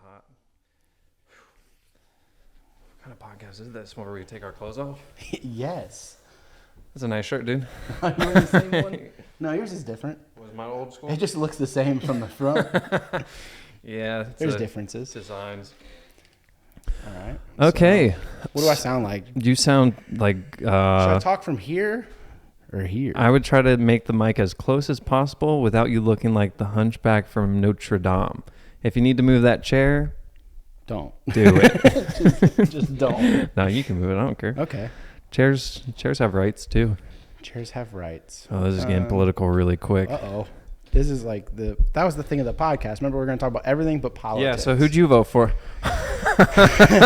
hot. What kind of podcast is this where we take our clothes off? Yes. That's a nice shirt, dude. You wearing the same one? No, yours is different. Was my old school? It just looks the same from the front. Yeah. There's differences. Designs. All right. Okay. So, what do I sound like? You sound like... Should I talk from here or here? I would try to make the mic as close as possible without you looking like the hunchback from Notre Dame. If you need to move that chair, Don't. do it. just don't. No, you can move it. I don't care. Okay. Chairs have rights, too. Chairs have rights. Oh, this is getting political really quick. Uh-oh. This is like that was the thing of the podcast. Remember, we're going to talk about everything but politics. Yeah, so who'd you vote for?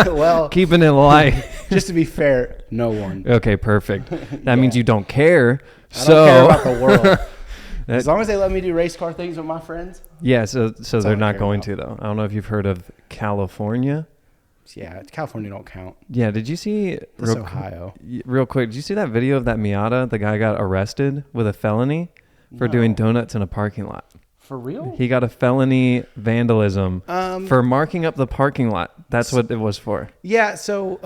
Well, Keeping it light. just to be fair, no one. Okay, perfect. That means you don't care. I don't care about the world. That- As long as they let me do race car things with my friends. Yeah, so all they're I not care going about. to, though. I don't know if you've heard of California. Yeah, California don't count. Yeah, did you see... It's Ohio. Real quick, did you see that video of that Miata? The guy got arrested with a felony for No. doing donuts in a parking lot. For real? He got a felony vandalism For for marking up the parking lot. That's what it was for. Yeah, so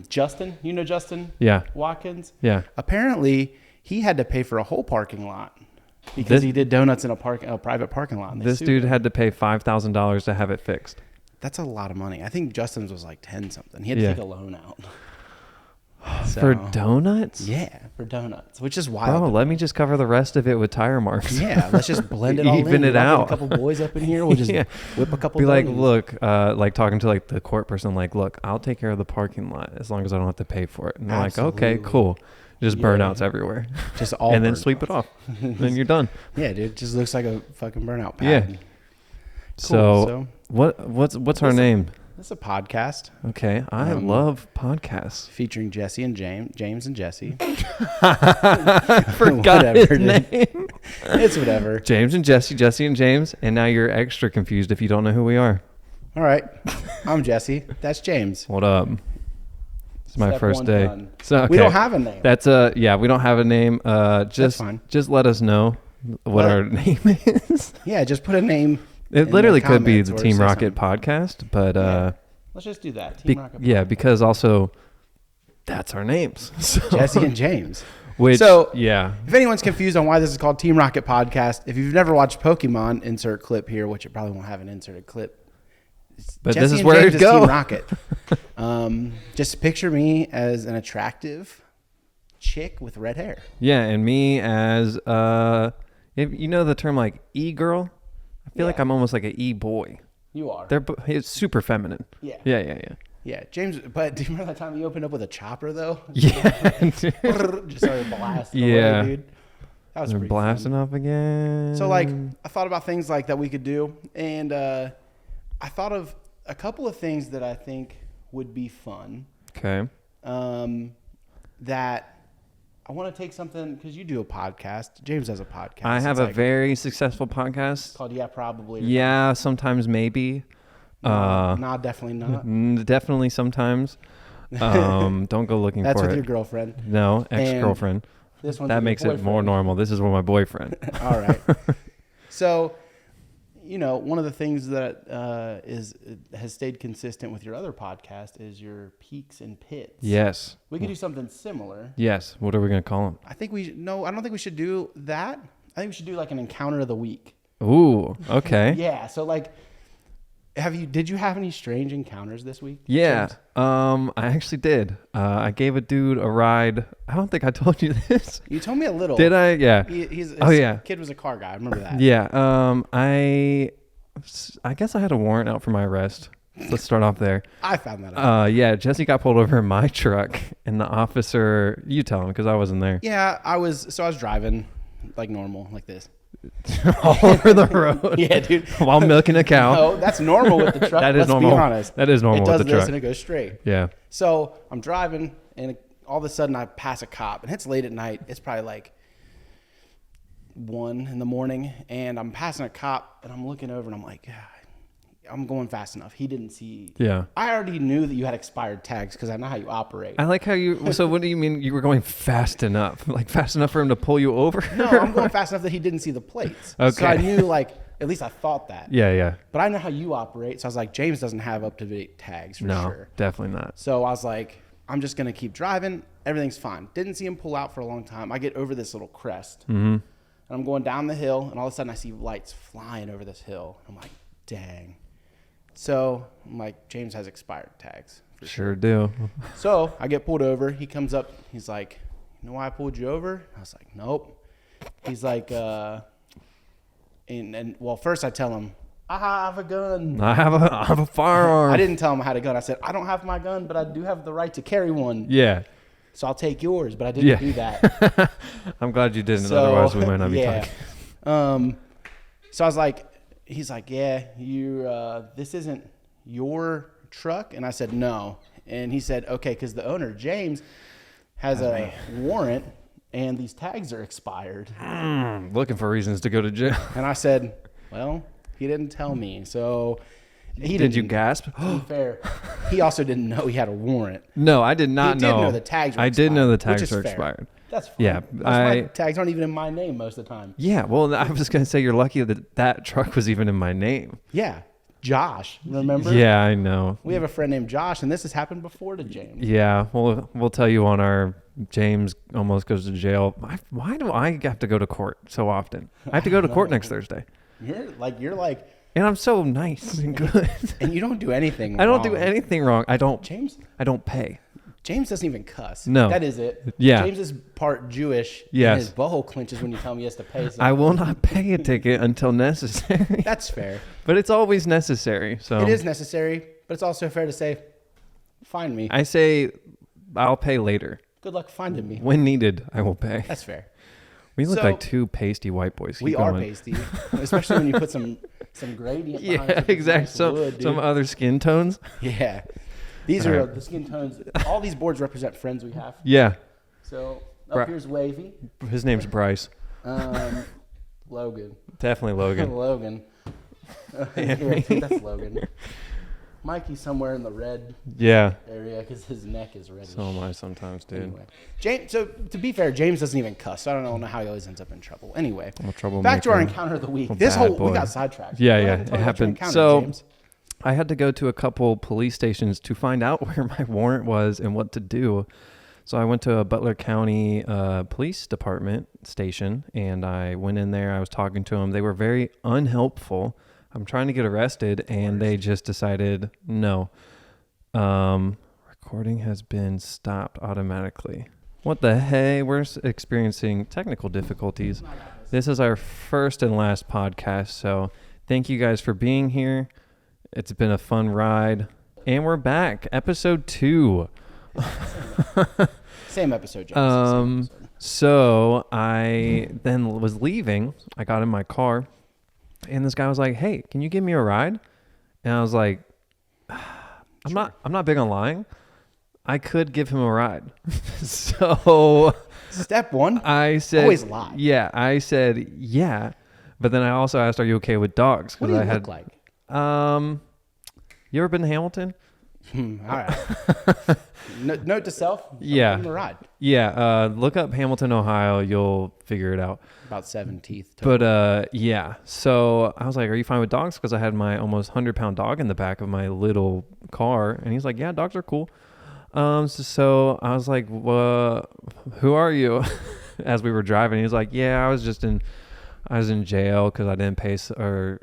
Justin, you know Justin Yeah, Watkins? yeah. Apparently, he had to pay for a whole parking lot because he did donuts in a private parking lot. And they This sued dude him. had to pay $5,000 to have it fixed. That's a lot of money. I think Justin's was like 10 something. He had to Yeah. take a loan out. For donuts? Yeah, for donuts, which is wild. Bro, let me just cover the rest of it with tire marks. Yeah, let's just blend it all Even in. it I'll get out. A couple boys up in here. We'll just Yeah. whip a couple. Be like, donuts. look, like talking to like the court person, like, look, I'll take care of the parking lot as long as I don't have to pay for it. And they're like, okay, Absolutely. cool. Just Yeah. burnouts everywhere. just all, And then burnt sweep out. it off. Then you're done. Yeah, dude, just looks like a fucking burnout pad. Yeah. Cool. So what's our Listen. name? This is a podcast Okay, I love podcasts. featuring Jesse and James and Jesse. Forgot his Whatever, dude. name. It's whatever. James and Jesse and James, and now you're extra confused if you don't know who we are. All right, I'm Jesse. That's James. What up? It's my Step first one day. done. So okay. We don't have a name. That's yeah, we don't have a name. Just fine. just let us know what our name is. Yeah, just put a name. It in literally the could be comments the or Team say Rocket something. podcast, but Yeah. Let's just do that. Team Rocket. yeah, because also that's our names. So, Jesse and James. which So- yeah, If anyone's confused on why this is called Team Rocket Podcast, if you've never watched Pokemon, insert clip here, which it probably won't have an inserted clip. but Jesse this is and where James it goes. Team Rocket. Just picture me as an attractive chick with red hair. Yeah, and me as if you know the term like e-girl. I feel like Yeah. I'm almost like an e-boy. You are. It's super feminine. Yeah. Yeah. Yeah, James. But do you remember that time you opened up with a chopper though? Yeah. Just started blasting Yeah. away, dude. That was We're pretty blasting fun. off again. So like, I thought about things like that we could do, and I thought of a couple of things that I think would be fun. Okay. That I want to take something because you do a podcast. James has a podcast. I have It's a like very successful podcast. called Yeah Probably. or Yeah, sometimes maybe. Nah, definitely not. Definitely sometimes. Don't go looking That's for with it. your girlfriend. No, ex-girlfriend. This one's That with your makes it more boyfriend. normal. This is with my boyfriend. All right. So, one of the things that has stayed consistent with your other podcast is your peaks and pits. Yes. We could do something similar. Yes. What are we going to call him? I think I don't think we should do that. I think we should do like an encounter of the week. Ooh, okay. Yeah. So like, did you have any strange encounters this week? Yeah. James? I actually did. I gave a dude a ride. I don't think I told you this. You told me a little. Did I? Yeah. His yeah. kid was a car guy. I remember that. Yeah. I guess I had a warrant out for my arrest. Let's start off there. I found that out. Yeah, Jesse got pulled over in my truck, and the officer, you tell him because I wasn't there, Yeah, I was driving like normal, like this. all over the road. Yeah, dude. While milking a cow. No, that's normal with the truck. That is Let's normal. be honest. That is normal It does with the this truck. and it goes straight. Yeah. So I'm driving, and all of a sudden I pass a cop, and it's late at night. It's probably like 1 a.m, and I'm passing a cop, and I'm looking over, and I'm like, yeah, I'm going fast enough. He didn't see. Yeah. I already knew that you had expired tags because I know how you operate. I like how you. So what do you mean you were going fast enough? Like fast enough for him to pull you over? No, I'm going fast enough that he didn't see the plates. So Okay. I knew like At least I thought that. Yeah. But I know how you operate. So I was like, James doesn't have up-to-date tags for No, sure. definitely not. So I was like, I'm just going to keep driving. Everything's fine. Didn't see him pull out for a long time. I get over this little crest. Mm-hmm. And I'm going down the hill. And all of a sudden I see lights flying over this hill. I'm like, dang. So I'm like, James has expired tags. Sure do. So I get pulled over. He comes up. He's like, you know why I pulled you over? I was like, nope. He's like, well, first I tell him, I have a gun. I have a firearm. I didn't tell him I had a gun. I said, I don't have my gun, but I do have the right to carry one. Yeah. So I'll take yours, but I didn't do that. I'm glad you didn't. So, Otherwise, we might not be talking. So I was like, he's like, yeah, this isn't your truck. And I said, no. And he said, okay, because the owner, James, has a warrant and these tags are expired. Looking for reasons to go to jail. And I said, well, he didn't tell me. So Did you gasp? To be fair, he also didn't know he had a warrant. No, I did not know. He did know the tags were I expired. did know the which tags is were fair. expired. That's fine. Yeah, My tags aren't even in my name most of the time. Yeah, well, I was going to say you're lucky that truck was even in my name. Yeah. Josh, remember? Yeah, I know. We have a friend named Josh, and this has happened before to James. Yeah, we'll tell you on our James almost goes to jail. Why do I have to go to court so often? I have to go to court next Thursday. You're like, and I'm so nice and good. and you don't do anything I don't wrong. do anything wrong. I don't pay. James doesn't even cuss. No. That is it. Yeah. James is part Jewish. Yes. And his butthole clenches when you tell him he has to pay something. I will not pay a ticket until necessary. That's fair. But it's always necessary. So It is necessary, but it's also fair to say, find me. I say I'll pay later. Good luck finding me. When needed, I will pay. That's fair. We look So- like two pasty white boys. We Keep are going. pasty, especially when you put some gradient behind Yeah, some exactly. nice wood, dude. Some other skin tones. Yeah. These All are right. the skin tones. All these boards represent friends we have. Yeah. So Bri- up here's Wavy. His name's Bryce. Logan. Definitely Logan. Logan. Here, I think that's Logan. Mikey's somewhere in the red Yeah. area because his neck is reddish. So am I sometimes, dude. Anyway, James. So to be fair, James doesn't even cuss. So I don't know how he always ends up in trouble. Anyway, I'm a troublemaker. back to our encounter of the week. A This bad whole boy. we got sidetracked. Yeah, Go yeah, ahead and tell it me about your happened. encounter, So- James. I had to go to a couple police stations to find out where my warrant was and what to do. So I went to a Butler County Police Department station, and I went in there. I was talking to them. They were very unhelpful. I'm trying to get arrested, and they just decided no. Recording has been stopped automatically. What the hey? We're experiencing technical difficulties. This is our first and last podcast, so thank you guys for being here. It's been a fun ride, and we're back, episode 2. Same episode, James. Um, Same episode. So I then was leaving. I got in my car, and this guy was like, "Hey, can you give me a ride?" And I was like, "I'm not big on lying. I could give him a ride." So Step one. I said, Always lie. Yeah, I said, yeah. But then I also asked, "Are you okay with dogs?" What do you I look had like? You ever been to Hamilton? All right. Note to self. Yeah. Give him a ride. Yeah, look up Hamilton, Ohio. You'll figure it out. About 7 teeth. Total. But yeah, so I was like, "Are you fine with dogs?" Because I had my almost 100-pound dog in the back of my little car, and he's like, "Yeah, dogs are cool." So I was like, "Well, who are you?" As we were driving, he was like, "Yeah, I was in jail because I didn't pay or."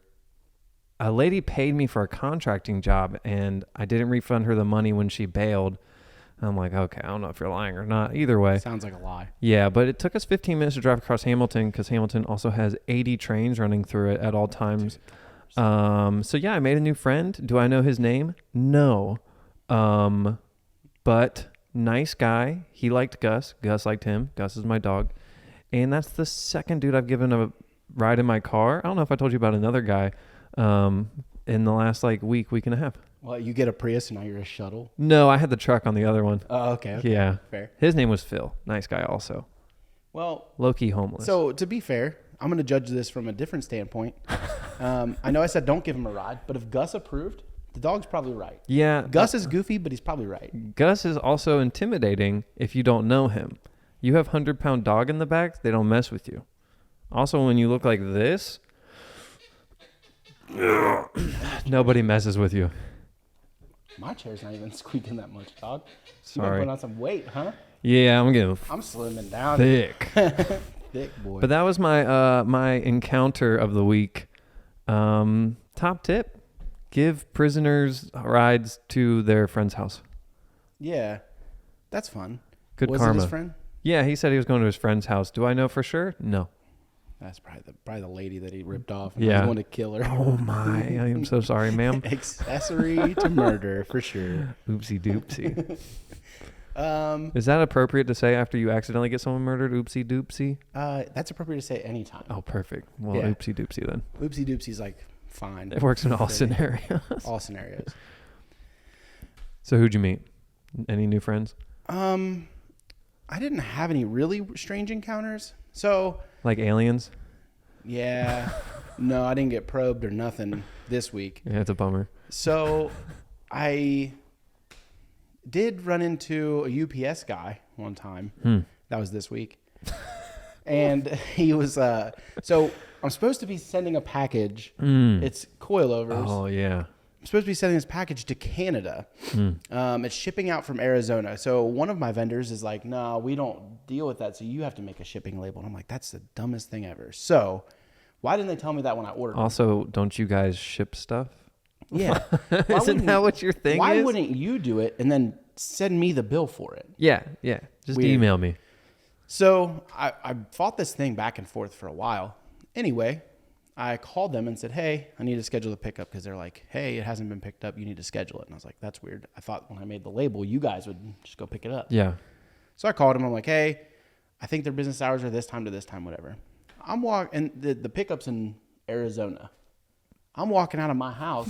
A lady paid me for a contracting job, and I didn't refund her the money when she bailed. I'm like, okay, I don't know if you're lying or not. Either way. Sounds like a lie. Yeah, but it took us 15 minutes to drive across Hamilton because Hamilton also has 80 trains running through it at all times. So yeah, I made a new friend. Do I know his name? No. But nice guy. He liked Gus. Gus liked him. Gus is my dog. And that's the second dude I've given a ride in my car. I don't know if I told you about another guy in the last week and a half. Well, you get a Prius and now you're a shuttle. No, I had the truck on the other one. Oh, okay. Yeah. Fair. His name was Phil. Nice guy also. Well, Low-key homeless. so to be fair, I'm going to judge this from a different standpoint. I know I said don't give him a ride, but if Gus approved, the dog's probably right. Yeah. Gus is goofy, but he's probably right. Gus is also intimidating if you don't know him. You have 100-pound dog in the back, they don't mess with you. Also, when you look like this, Nobody messes with you. My chair's not even squeaking that much, dog. You Sorry. put on some weight, huh? Yeah, I'm getting I'm slimming down. thick. Thick boy. But that was my my encounter of the week. Top tip: give prisoners rides to their friend's house. Yeah, that's fun. Good was karma. it his friend? Yeah, he said he was going to his friend's house. Do I know for sure? No. That's probably the lady that he ripped off. Yeah. He wanted to kill her. Oh my! I am so sorry, ma'am. Accessory to murder for sure. Oopsie doopsie. Is that appropriate to say after you accidentally get someone murdered? Oopsie doopsie. That's appropriate to say anytime. Oh, perfect. Well, Yeah. oopsie doopsie then. Oopsie doopsie's like fine. It works in all Say scenarios. all scenarios. So who'd you meet? Any new friends? I didn't have any really strange encounters. So Like aliens? yeah, no, I didn't get probed or nothing this week. Yeah, it's a bummer. So I did run into a UPS guy one time. That was this week. And he was, so I'm supposed to be sending a package. It's coilovers. Oh yeah. I'm supposed to be sending this package to Canada. It's shipping out from Arizona. So one of my vendors is like, no, we don't deal with that. So you have to make a shipping label. And I'm like, that's the dumbest thing ever. So why didn't they tell me that when I ordered? Also, don't you guys ship stuff? Yeah. Isn't that what your thing why is? wouldn't you do it and then send me the bill for it? Yeah, yeah. Just Weird. email me. So I fought this thing back and forth for a while. Anyway, I called them and said, hey, I need to schedule the pickup because they're like, hey, it hasn't been picked up. You need to schedule it. And I was like, that's weird. I thought when I made the label, you guys would just go pick it up. Yeah. So I called them. I'm like, hey, I think their business hours are this time to this time, whatever. I'm walking, and the pickup's in Arizona. I'm walking out of my house,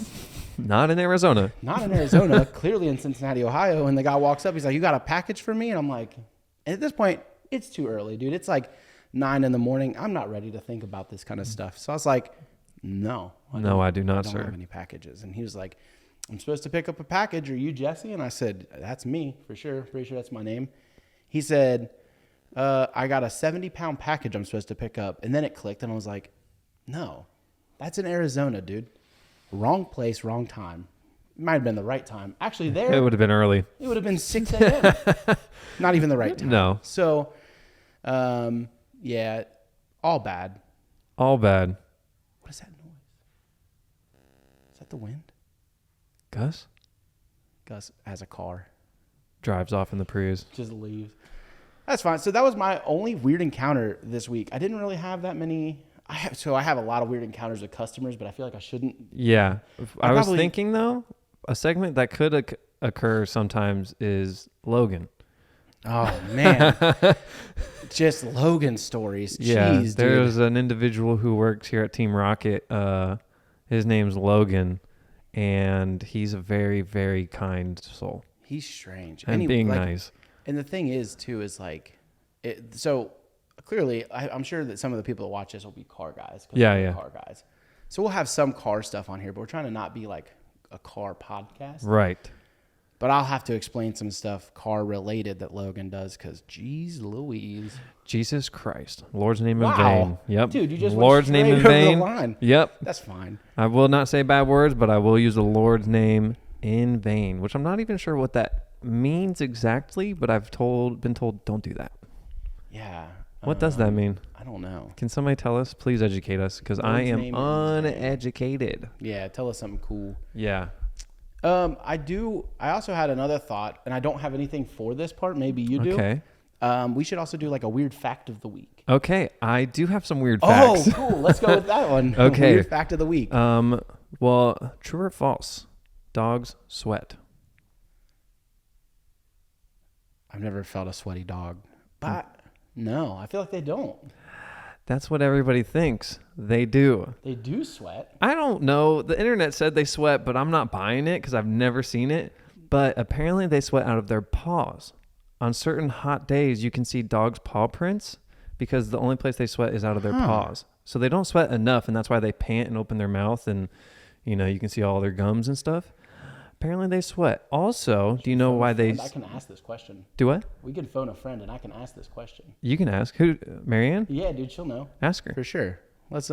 Not in Arizona. not in Arizona, clearly in Cincinnati, Ohio. And the guy walks up. He's like, you got a package for me? And I'm like, and at this point, it's too early, dude. It's like 9 a.m. I'm not ready to think about this kind of stuff. So I was like, no. No, I do not, I don't sir. have any packages. And he was like, I'm supposed to pick up a package. Are you Jesse? And I said, that's me for sure. Pretty sure that's my name. He said, I got a 70-pound package I'm supposed to pick up. And then it clicked and I was like, no, that's in Arizona, dude. Wrong place, wrong time. It might have been the right time. Actually, there, It would have been early. it would have been 6 a.m. Not even the right time. No. So, yeah, all bad. All bad. What is that noise? Is that the wind? Gus Gus has a car. drives off in the Prius. Just leaves. That's fine. So that was my only weird encounter this week. I didn't really have that many. I have a lot of weird encounters with customers, but I feel like I shouldn't. Yeah. I was probably- thinking, though, a segment that could occur sometimes is Logan. Oh man, just Logan stories. Yeah. Jeez, dude. There's an individual who works here at Team Rocket. His name's Logan, and he's a very, very kind soul. He's strange. And he, being like, nice. And the thing is, too, is like, so clearly, I'm sure that some of the people that watch this will be car guys. 'Cause Yeah, we're yeah. Car guys. So we'll have some car stuff on here, but we're trying to not be like a car podcast. Right. But I'll have to explain some stuff car related that Logan does because, geez Louise. Jesus Christ. Lord's name in Wow. vain. Yep. Dude, you just Lord's went name in straight over vain. the line. Yep. That's fine. I will not say bad words, but I will use the Lord's name in vain, which I'm not even sure what that means exactly, but I've been told don't do that. Yeah. What does that mean? I don't know. Can somebody tell us? Please educate us, because I Lord's am name in vain. uneducated. Yeah, tell us something cool. Yeah. I also had another thought, and I don't have anything for this part. Maybe you do. Okay. We should also do like a weird fact of the week. Okay. I do have some weird facts. Oh, cool. Let's go with that one. Okay. Weird fact of the week. Well, true or false? Dogs sweat. I've never felt a sweaty dog, but no, I feel like they don't. That's what everybody thinks. They do. They do sweat. I don't know. The internet said they sweat, but I'm not buying it because I've never seen it. But apparently they sweat out of their paws. On certain hot days, you can see dogs' paw prints because the only place they sweat is out of their paws. So they don't sweat enough, and that's why they pant and open their mouth, and you can see all their gums and stuff. Apparently they sweat. Also, do you know why they I can ask this question. do what? We can phone a friend, and I can ask this question. You can ask. Who? Marianne? Yeah, dude, she'll know Ask her. for sure. Let's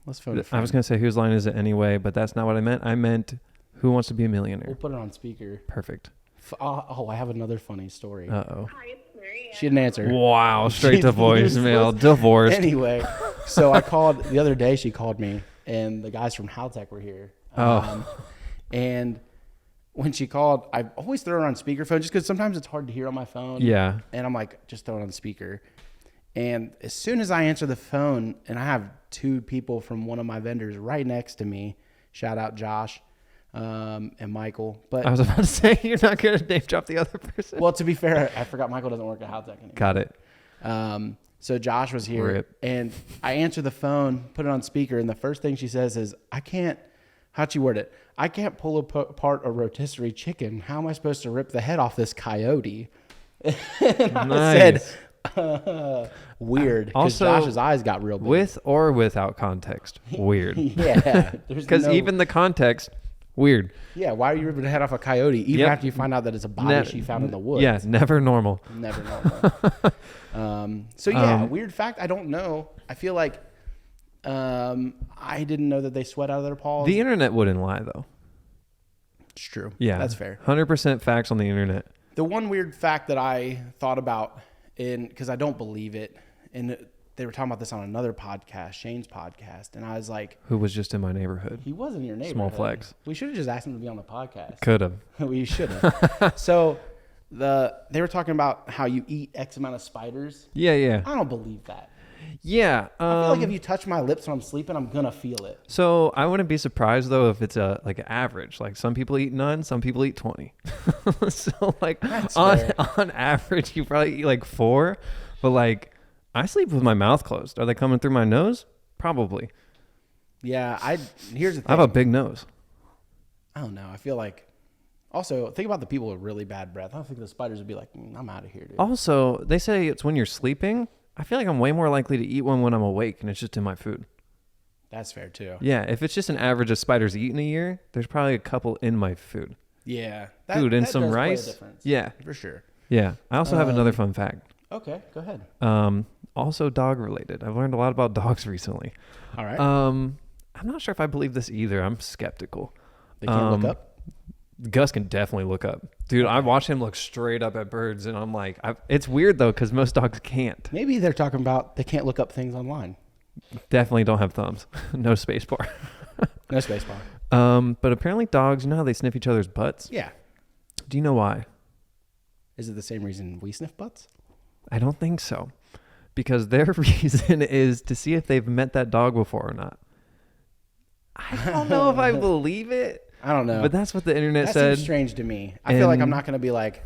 Let's phone a I friend. was going to say, whose line is it anyway? But that's not what I meant. I meant, who wants to be a millionaire? We'll put it on speaker. Perfect. Oh, I have another funny story. Uh-oh. Hi, it's Maria. She didn't answer. Wow, straight to She- voicemail. Divorced. Anyway, so I called the other day. She called me, and the guys from Haltech were here. And when she called, I always throw her on speakerphone just because sometimes it's hard to hear on my phone. Yeah. And I'm like, just throw it on speaker. And as soon as I answer the phone, and I have two people from one of my vendors right next to me, shout out Josh and Michael. But I was about to say, you're not going to name drop the other person. well, to be fair, I forgot Michael doesn't work at Haltech anymore. Got it. So Josh was here, Rip. and I answer the phone, put it on speaker, and the first thing she says is, "I can't." How'd you word it? I can't pull apart a rotisserie chicken. How am I supposed to rip the head off this coyote? And I Nice. said, weird. Because Also, Josh's eyes got real big. With or without context. Weird. yeah, Because even the context, weird. why are you ripping the head off a coyote? Even Yep. after you find out that it's a body she found in the woods. Yeah, never normal. Never normal. So weird fact. I don't know. I feel like I didn't know that they sweat out of their paws. The internet wouldn't lie, though. It's true. Yeah. That's fair. 100% facts on the internet. The one weird fact that I thought about, because I don't believe it, and they were talking about this on another podcast, Shane's podcast, and I was like, Who was just in my neighborhood? he was in your neighborhood. Small flex. We should have just asked him to be on the podcast. Could have. We should have. So they were talking about how you eat X amount of spiders. Yeah. I don't believe that. Yeah. I feel like if you touch my lips when I'm sleeping, I'm gonna feel it. So I wouldn't be surprised though if it's a like average. Like some people eat none, some people eat 20. So like That's on fair. on average, you probably eat like 4. But like I sleep with my mouth closed. Are they coming through my nose? Probably. Yeah, here's the thing. I have a big nose. I don't know. I feel like. Also, think about the people with really bad breath. I don't think the spiders would be like, I'm out of here, dude. Also, they say it's when you're sleeping. I feel like I'm way more likely to eat one when I'm awake and it's just in my food. That's fair too. Yeah, if it's just an average of spiders eaten a year, there's probably a couple in my food. Yeah. Food and that some does play a rice. difference. Yeah, For sure. yeah. I also have another fun fact. Okay, go ahead. Also dog related. I've learned a lot about dogs recently. All right. I'm not sure if I believe this either. I'm skeptical. They can't look up. Gus can definitely look up. Dude, I watch him look straight up at birds and I'm like, it's weird though because most dogs can't. Maybe they're talking about they can't look up things online. Definitely don't have thumbs. No space bar. No space bar. But apparently dogs, you know how they sniff each other's butts? Yeah. Do you know why? Is it the same reason we sniff butts? I don't think so. Because their reason is to see if they've met that dog before or not. I don't know if I believe it. I don't know. But that's what the internet that said. seems strange to me. I feel like I'm And- not going to be like,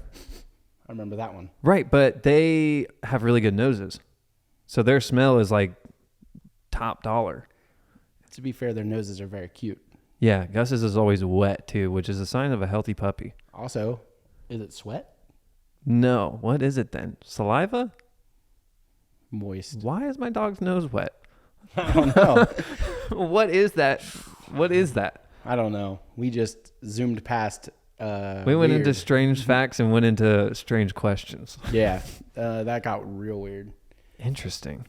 I remember that one. Right, but they have really good noses. So their smell is like top dollar. To be fair, their noses are very cute. Yeah, Gus's is always wet too, which is a sign of a healthy puppy. Also, is it sweat? No, what is it then? Saliva? Moist. Why is my dog's nose wet? I don't know. What is that? What is that? I don't know. We just zoomed past. We went into strange facts and went into strange questions. Yeah, that got real weird. Interesting.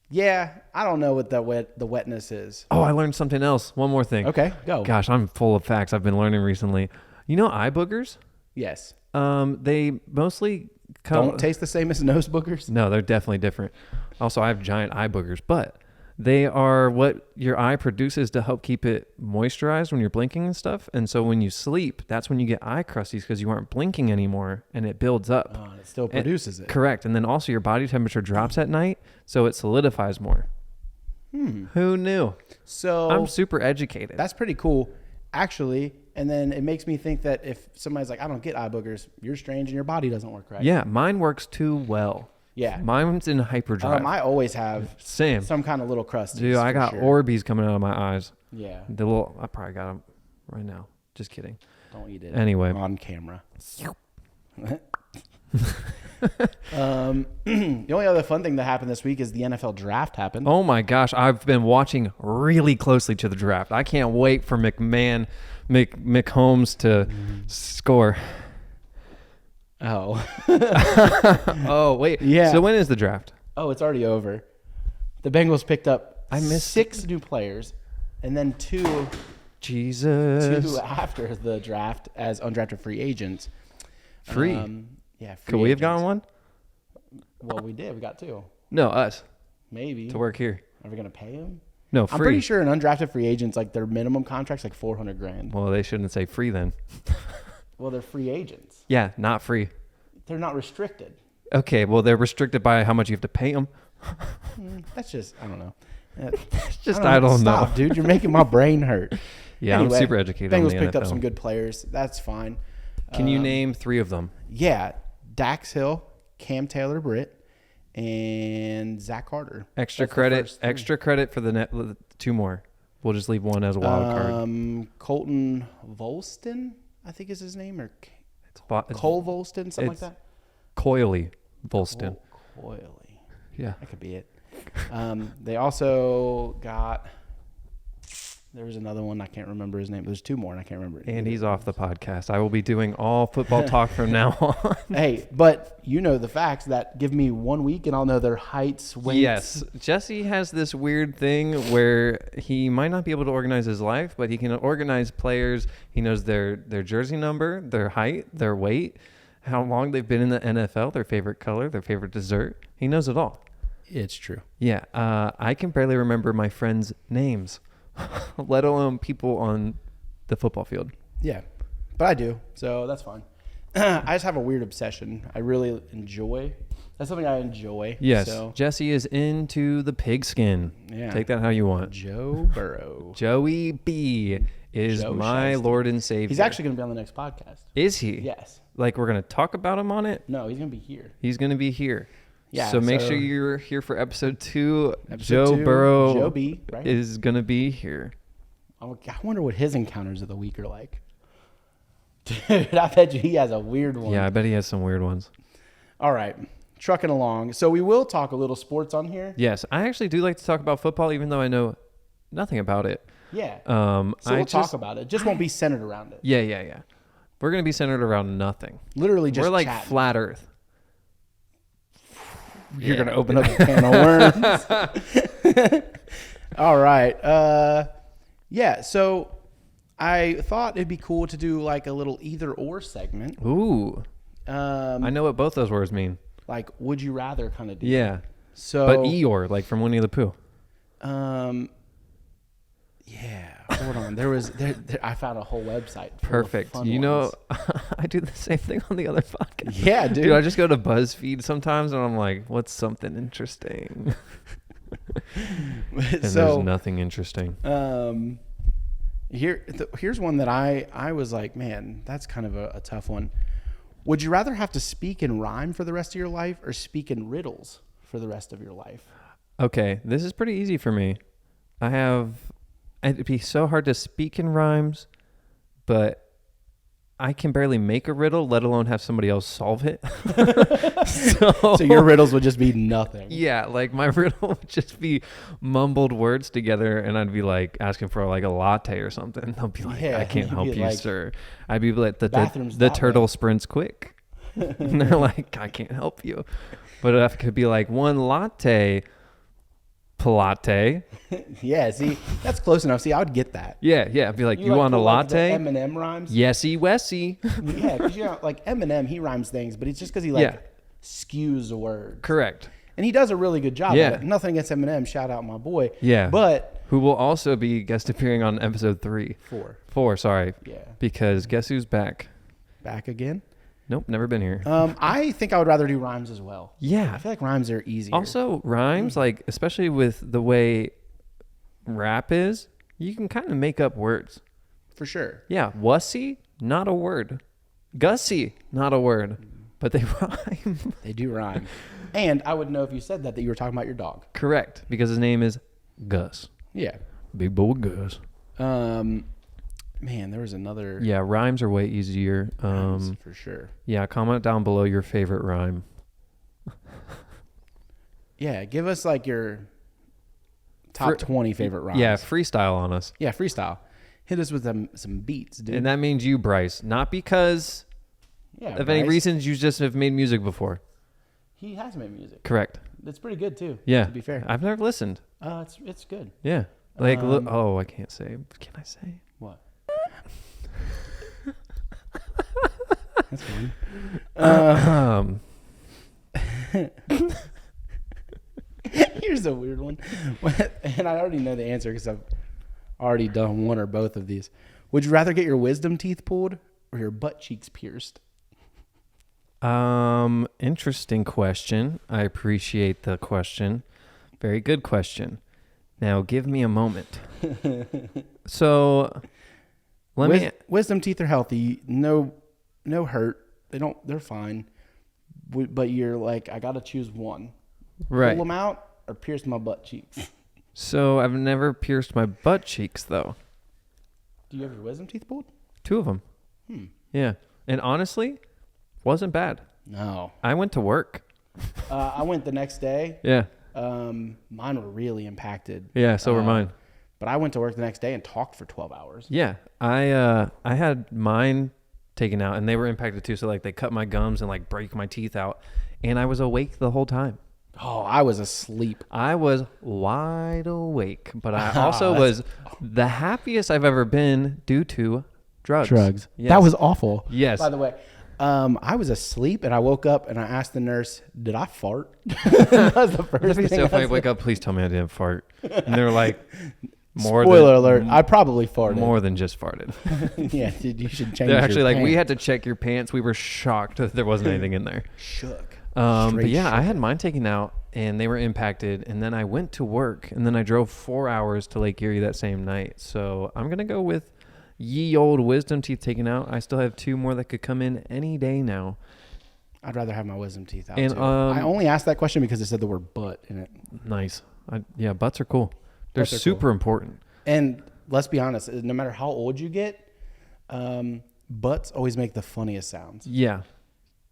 Yeah, I don't know what the wetness is. Oh, I learned something else. One more thing. Okay, go. Gosh, I'm full of facts I've been learning recently. You know eye boogers? Yes. They mostly come. Don't taste the same as nose boogers. No, they're definitely different. Also, I have giant eye boogers, but they are what your eye produces to help keep it moisturized when you're blinking and stuff. And so when you sleep, that's when you get eye crusties because you aren't blinking anymore and it builds up. Oh, it still produces it. Correct. And then also your body temperature drops at night, so it solidifies more. Who knew? So I'm super educated. that's pretty cool, actually. And then it makes me think that if somebody's like, I don't get eye boogers, you're strange and your body doesn't work right. Yeah, mine works too well. Yeah. Mine's in hyperdrive. I always have Same. some kind of little crusties. Dude, I for got sure. Orbeez coming out of my eyes. Yeah. I probably got them right now. Just kidding. Don't eat it. Anyway. On camera. The only other fun thing that happened this week is the NFL draft happened. Oh my gosh, I've been watching really closely to the draft. I can't wait for McHolmes to score. Oh. Oh, wait. Yeah. So when is the draft? Oh, it's already over. The Bengals picked up I missed 6 new players, and then two Jesus. after the draft as undrafted free agents. Free. Yeah. Could we have gotten one? Well, we did. We got 2. No, us Maybe. to work here. Are we gonna pay them? No, free. I'm pretty sure an undrafted free agents, like their minimum contract's like $400,000. Well, they shouldn't say free then. Well, they're free agents. Yeah, not free. They're not restricted. Okay, well, they're restricted by how much you have to pay them. That's just, I don't know. I don't know. Stop, dude. You're making my brain hurt. Yeah, Anyway, I'm super educated on Bengals the picked up NFL. some good players. That's fine. Can you name 3 of them? Yeah. Dax Hill, Cam Taylor-Britt, and Zach Carter. Extra That's the credit. first 3. Extra credit for the 2 more. We'll just leave one as a wild card. Colton Volston, I think is his name, or It's Cole Volston, something like it's that. Coily Volston. Coily. Yeah. That could be it. They also got. There was another one. I can't remember his name. There's 2 more, and I can't remember it. And he's off the podcast. I will be doing all football talk from now on. Hey, but you know the facts that give me 1 week, and I'll know their heights, weights. Yes. Jesse has this weird thing where he might not be able to organize his life, but he can organize players. He knows their jersey number, their height, their weight, how long they've been in the NFL, their favorite color, their favorite dessert. He knows it all. It's true. Yeah. I can barely remember my friends' names, let alone people on the football field. Yeah, but I do, so that's fine. I just have a weird obsession. I really enjoy. That's something I enjoy. Yes. So, Jesse is into the pigskin. yeah. Take that how you want. Joe Burrow. Joey B is Joe my Shiesty. Lord and Savior. He's actually going to be on the next podcast. Is he? Yes. Like we're going to talk about him on it? No, he's going to be here. He's going to be here. Yeah, So make so- sure you're here for episode 2. Episode Joe 2, Burrow Joe B, right? is going to be here. I wonder what his encounters of the week are like. Dude, I bet you he has a weird one. Yeah, I bet he has some weird ones. All right. Trucking along. So we will talk a little sports on here. Yes, I actually do like to talk about football, even though I know nothing about it. Yeah. So So we'll talk about it. Just won't be centered around it. Yeah. We're going to be centered around nothing. Literally just We're like chatting. flat Earth. You're going to open up a can of worms. All right. Yeah, so I thought it'd be cool to do like a little either or segment. Ooh, I know what both those words mean. Like would you rather kind of deal. Yeah, So but Eeyore, like from Winnie the Pooh. Yeah, hold on. There I found a whole website. full of Perfect. fun You know, ones. I do the same thing on the other podcast. Yeah, dude. Dude, I just go to BuzzFeed sometimes and I'm like, what's something interesting? And So there's nothing interesting. here's one that I was like, man, that's kind of a tough one. Would you rather have to speak in rhyme for the rest of your life or speak in riddles for the rest of your life? Okay, this is pretty easy for me. It'd be so hard to speak in rhymes, but I can barely make a riddle, let alone have somebody else solve it. So your riddles would just be nothing. Yeah, like my riddle would just be mumbled words together, and I'd be like asking for like a latte or something. They'll be like, Yeah, "I can't you'd help be you, like, sir." I'd be like, "The "Bathroom's the that turtle way." sprints quick," and they're like, "I can't help you." But if it could be like one latte, palate. Yeah, see, that's close enough. See, I would get that. Yeah. I'd be like, "You like want a pull, like, the latte?" Eminem rhymes. Yesy Wessy. Yeah, because you know, like Eminem, he rhymes things, but it's just because he like Yeah. skews a word. Correct. And he does a really good job Yeah. at it. Nothing against Eminem. Shout out my boy. Yeah. But Who will also be guest appearing on episode 3. 4, sorry. Yeah. Because guess who's back? Back again. Nope, never been here. I think I would rather do rhymes as well. Yeah. I feel like rhymes are easier. Also, rhymes, like, especially with the way rap is, you can kind of make up words. For sure. Yeah. Wussy, not a word. Gussy, not a word. But they rhyme. They do rhyme. And I would know if you said that you were talking about your dog. Correct. Because his name is Gus. Yeah. Big boy Gus. Man, there was another. Yeah, rhymes are way easier. Rhymes, for sure. Yeah, comment down below your favorite rhyme. Yeah, give us like your top 20 favorite rhymes. Yeah, freestyle on us. Yeah, freestyle. Hit us with some beats, dude. And that means you, Bryce. Not because yeah, of any Bryce. reasons you just have made music before. He has made music. Correct. It's pretty good too. Yeah. To be fair. I've never listened. It's good. Yeah. Like, Um, I can't say. Can I say? What? That's fine. Here's a weird one. And I already know the answer because I've already done one or both of these. Would you rather get your wisdom teeth pulled or your butt cheeks pierced? Interesting question. I appreciate the question. Very good question. Now give me a moment. So Wisdom teeth are healthy. No hurt. They're fine. But you're like, I got to choose one. right. Pull them out or pierce my butt cheeks. So I've never pierced my butt cheeks though. Do you have your wisdom teeth pulled? 2 of them. Yeah. And honestly, wasn't bad. No. I went to work. I went the next day. Yeah. Mine were really impacted. Yeah. So were mine. But I went to work the next day and talked for 12 hours. Yeah. I had mine taken out and they were impacted too. So like they cut my gums and like break my teeth out. And I was awake the whole time. Oh, I was asleep. I was wide awake, but I also was the happiest I've ever been due to drugs. Yes. That was awful. Yes. By the way, I was asleep and I woke up and I asked the nurse, "Did I fart?" That was the first That'd be thing so I funny. said. Wake up, please tell me I didn't fart. And they're like, Spoiler alert, I probably farted. more than just farted. Yeah, dude, you should change They're your actually like, we pants. had to check your pants. We were shocked that there wasn't anything in there. Shook. But Straight yeah, I shook. had mine taken out and they were impacted. And then I went to work and then I drove 4 hours to Lake Erie that same night. So I'm going to go with ye old wisdom teeth taken out. I still have 2 more that could come in any day now. I'd rather have my wisdom teeth out. And, too. I only asked that question because it said the word "butt" in it. Nice. Yeah, butts are cool. They're Butts are super important. And let's be honest, no matter how old you get, butts always make the funniest sounds. Yeah.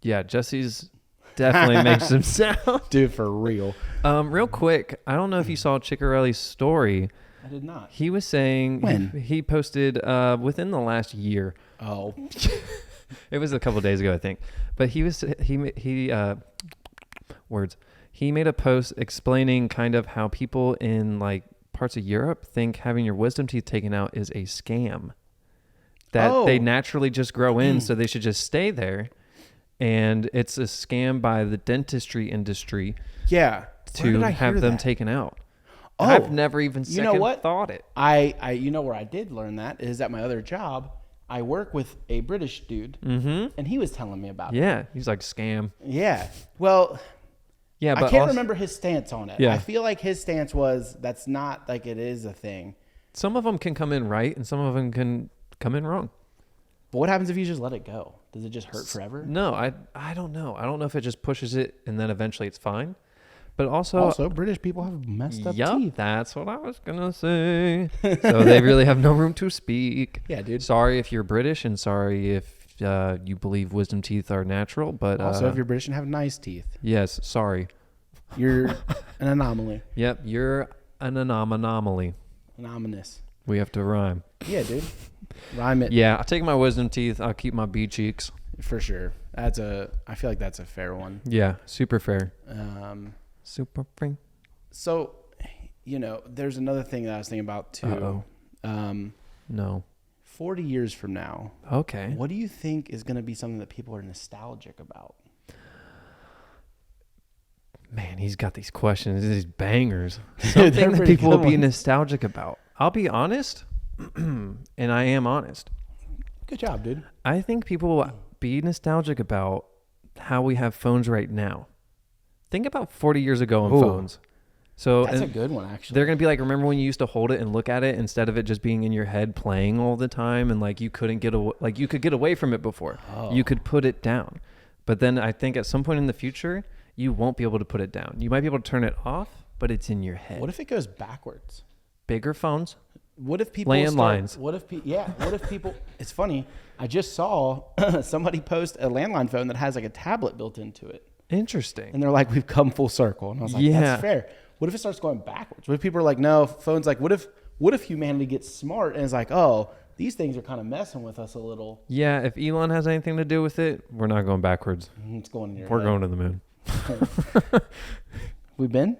Yeah, Jesse's definitely makes some sound. Dude, for real. Real quick, I don't know if you saw Chickarelli's story. I did not. He was saying When? he posted within the last year. Oh. It was a couple of days ago, I think. But he made a post explaining kind of how people in like parts of Europe think having your wisdom teeth taken out is a scam. That they naturally just grow in, so they should just stay there. And it's a scam by the dentistry industry Yeah. Where to did I have hear them that? taken out. Oh, I've never even you know second what? thought it. I you know where I did learn that is at my other job. I work with a British dude, and he was telling me about it. Yeah, he's like scam. Yeah. Well, Yeah, but I can't also- remember his stance on it. Yeah. I feel like his stance was that's not like it is a thing. Some of them can come in right, and some of them can come in wrong. But what happens if you just let it go? Does it just hurt forever? No, I don't know. I don't know if it just pushes it and then eventually it's fine. But also, British people have messed up yup, teeth. that's what I was gonna say. So they really have no room to speak. Yeah, dude. Sorry if you're British, and sorry if you believe wisdom teeth are natural. But Also, if you're British and have nice teeth, yes, sorry. you're an anomaly. Yep, you're an anomaly. Anomalous. We have to rhyme. Yeah, dude. Rhyme it. Yeah, I'll take my wisdom teeth. I'll keep my B cheeks. For sure. I feel like that's a fair one. Yeah, super fair. Super free. So, there's another thing that I was thinking about too. Uh-oh. No. 40 years from now, Okay. what do you think is going to be something that people are nostalgic about? Man, he's got these questions, these bangers. They're Something that pretty people will good be ones. nostalgic about. I'll be honest, and I am honest. Good job, dude. I think people will be nostalgic about how we have phones right now. Think about 40 years ago on Ooh. phones. So That's a and good one, actually. they're going to be like, remember when you used to hold it and look at it instead of it just being in your head playing all the time and like you couldn't get away, like you could get away from it before. Oh. You could put it down. But then I think at some point in the future, you won't be able to put it down. You might be able to turn it off, but it's in your head. What if it goes backwards? Bigger phones? What if people Landlines. What if people? It's funny. I just saw somebody post a landline phone that has like a tablet built into it, Interesting. and they're like, "We've come full circle." And I was like, Yeah. "That's fair." What if it starts going backwards? What if people are like, "No, phones like what if humanity gets smart and is like, oh, these things are kind of messing with us a little. Yeah, if Elon has anything to do with it, we're not going backwards. It's going in your We're head. going to the moon. We've been?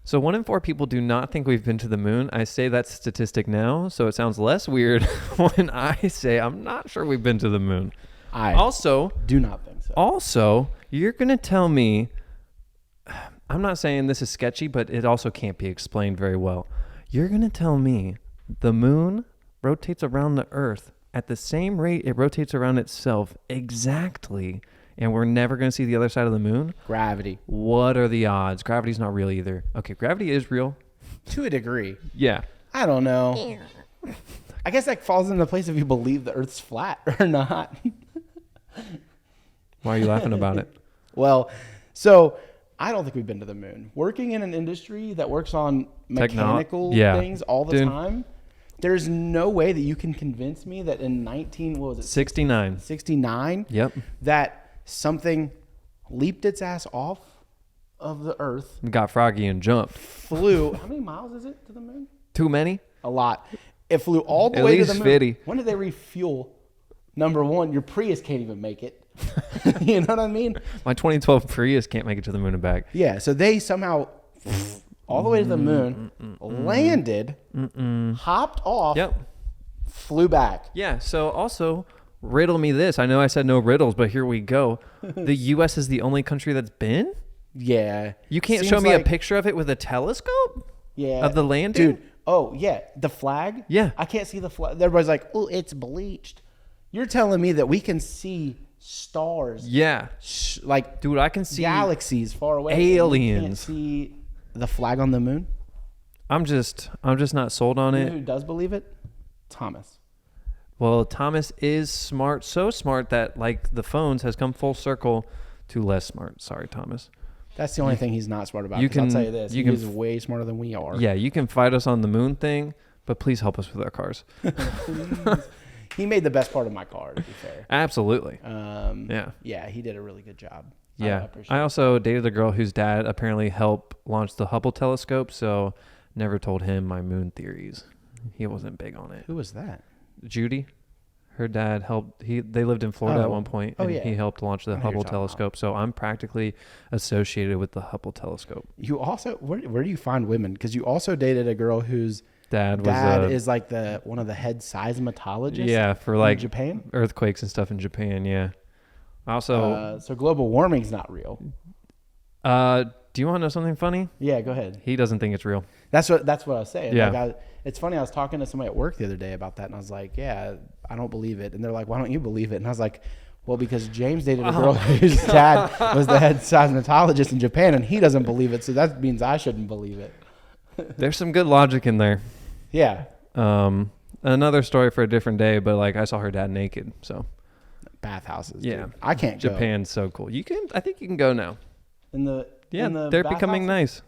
So 1 in 4 people do not think we've been to the moon. I say that statistic now, so it sounds less weird when I say I'm not sure we've been to the moon. I Also, do not think so. you're going to tell me, I'm not saying this is sketchy, but it also can't be explained very well. You're going to tell me the moon rotates around the Earth at the same rate it rotates around itself exactly, and we're never going to see the other side of the moon? Gravity. What are the odds? Gravity's not real either. Okay, gravity is real. To a degree. Yeah. I don't know. I guess that falls into place if you believe the Earth's flat or not. Why are you laughing about it? Well, so I don't think we've been to the moon. Working in an industry that works on mechanical things all the time, there's no way that you can convince me that in 69. 69, Yep. that something leaped its ass off of the Earth, Got froggy and jumped. flew. How many miles is it to the moon? Too many? A lot. It flew all the At way to least the moon. 50. When did they refuel? Number one, your Prius can't even make it. You know what I mean? My 2012 Prius can't make it to the moon and back. Yeah. So they somehow all the way to the moon, landed, hopped off, Yep. flew back. Yeah. So also, riddle me this. I know I said no riddles, but here we go. The U.S. is the only country that's been? Yeah. You can't Seems show me a like- picture of it with a telescope? Yeah. Of the landing? Dude. Oh, yeah. The flag? Yeah. I can't see the flag. Everybody's like, oh, it's bleached. You're telling me that we can see stars, Yeah. like Dude, I can see. galaxies far away. and we can't aliens. see the flag on the moon? I'm just not sold on You know it. who does believe it? Thomas. Well, Thomas is smart, so smart that like the phones has come full circle to less smart. Sorry, Thomas. That's the only thing he's not smart about. you 'Cause I'll can- tell you this. you He can is way smarter than we are. Yeah, you can fight us on the moon thing, but please help us with our cars. He made the best part of my car, to be fair. Absolutely. Yeah. Yeah. Yeah, he did a really good job. Yeah. appreciate I also dated a girl whose dad apparently helped launch the Hubble telescope, so never told him my moon theories. He wasn't big on it. Who was that? Judy, her dad helped. They lived in Florida at Oh. one point, Oh, and yeah. he helped launch the I know who you're Hubble talking about. telescope. So I'm practically associated with the Hubble telescope. You also where do you find women? Because you also dated a girl whose Dad was dad is like one of the head seismologists. yeah, for in like Japan. earthquakes and stuff in Japan. Yeah. Also, So global warming's not real. do you want to know something funny? Yeah, go ahead. He doesn't think it's real. That's what I was saying. Yeah. Like it's funny. I was talking to somebody at work the other day about that, and I was like, "Yeah, I don't believe it." And they're like, "Why don't you believe it?" And I was like, "Well, because James dated a girl whose dad was the head seismologist in Japan, and he doesn't believe it, so that means I shouldn't believe it." There's some good logic in there. Yeah, Another story for a different day, but like I saw her dad naked, so bathhouses. Yeah. dude. I can't go. Japan's so cool. I think you can go now. In the They're becoming bathhouses? nice.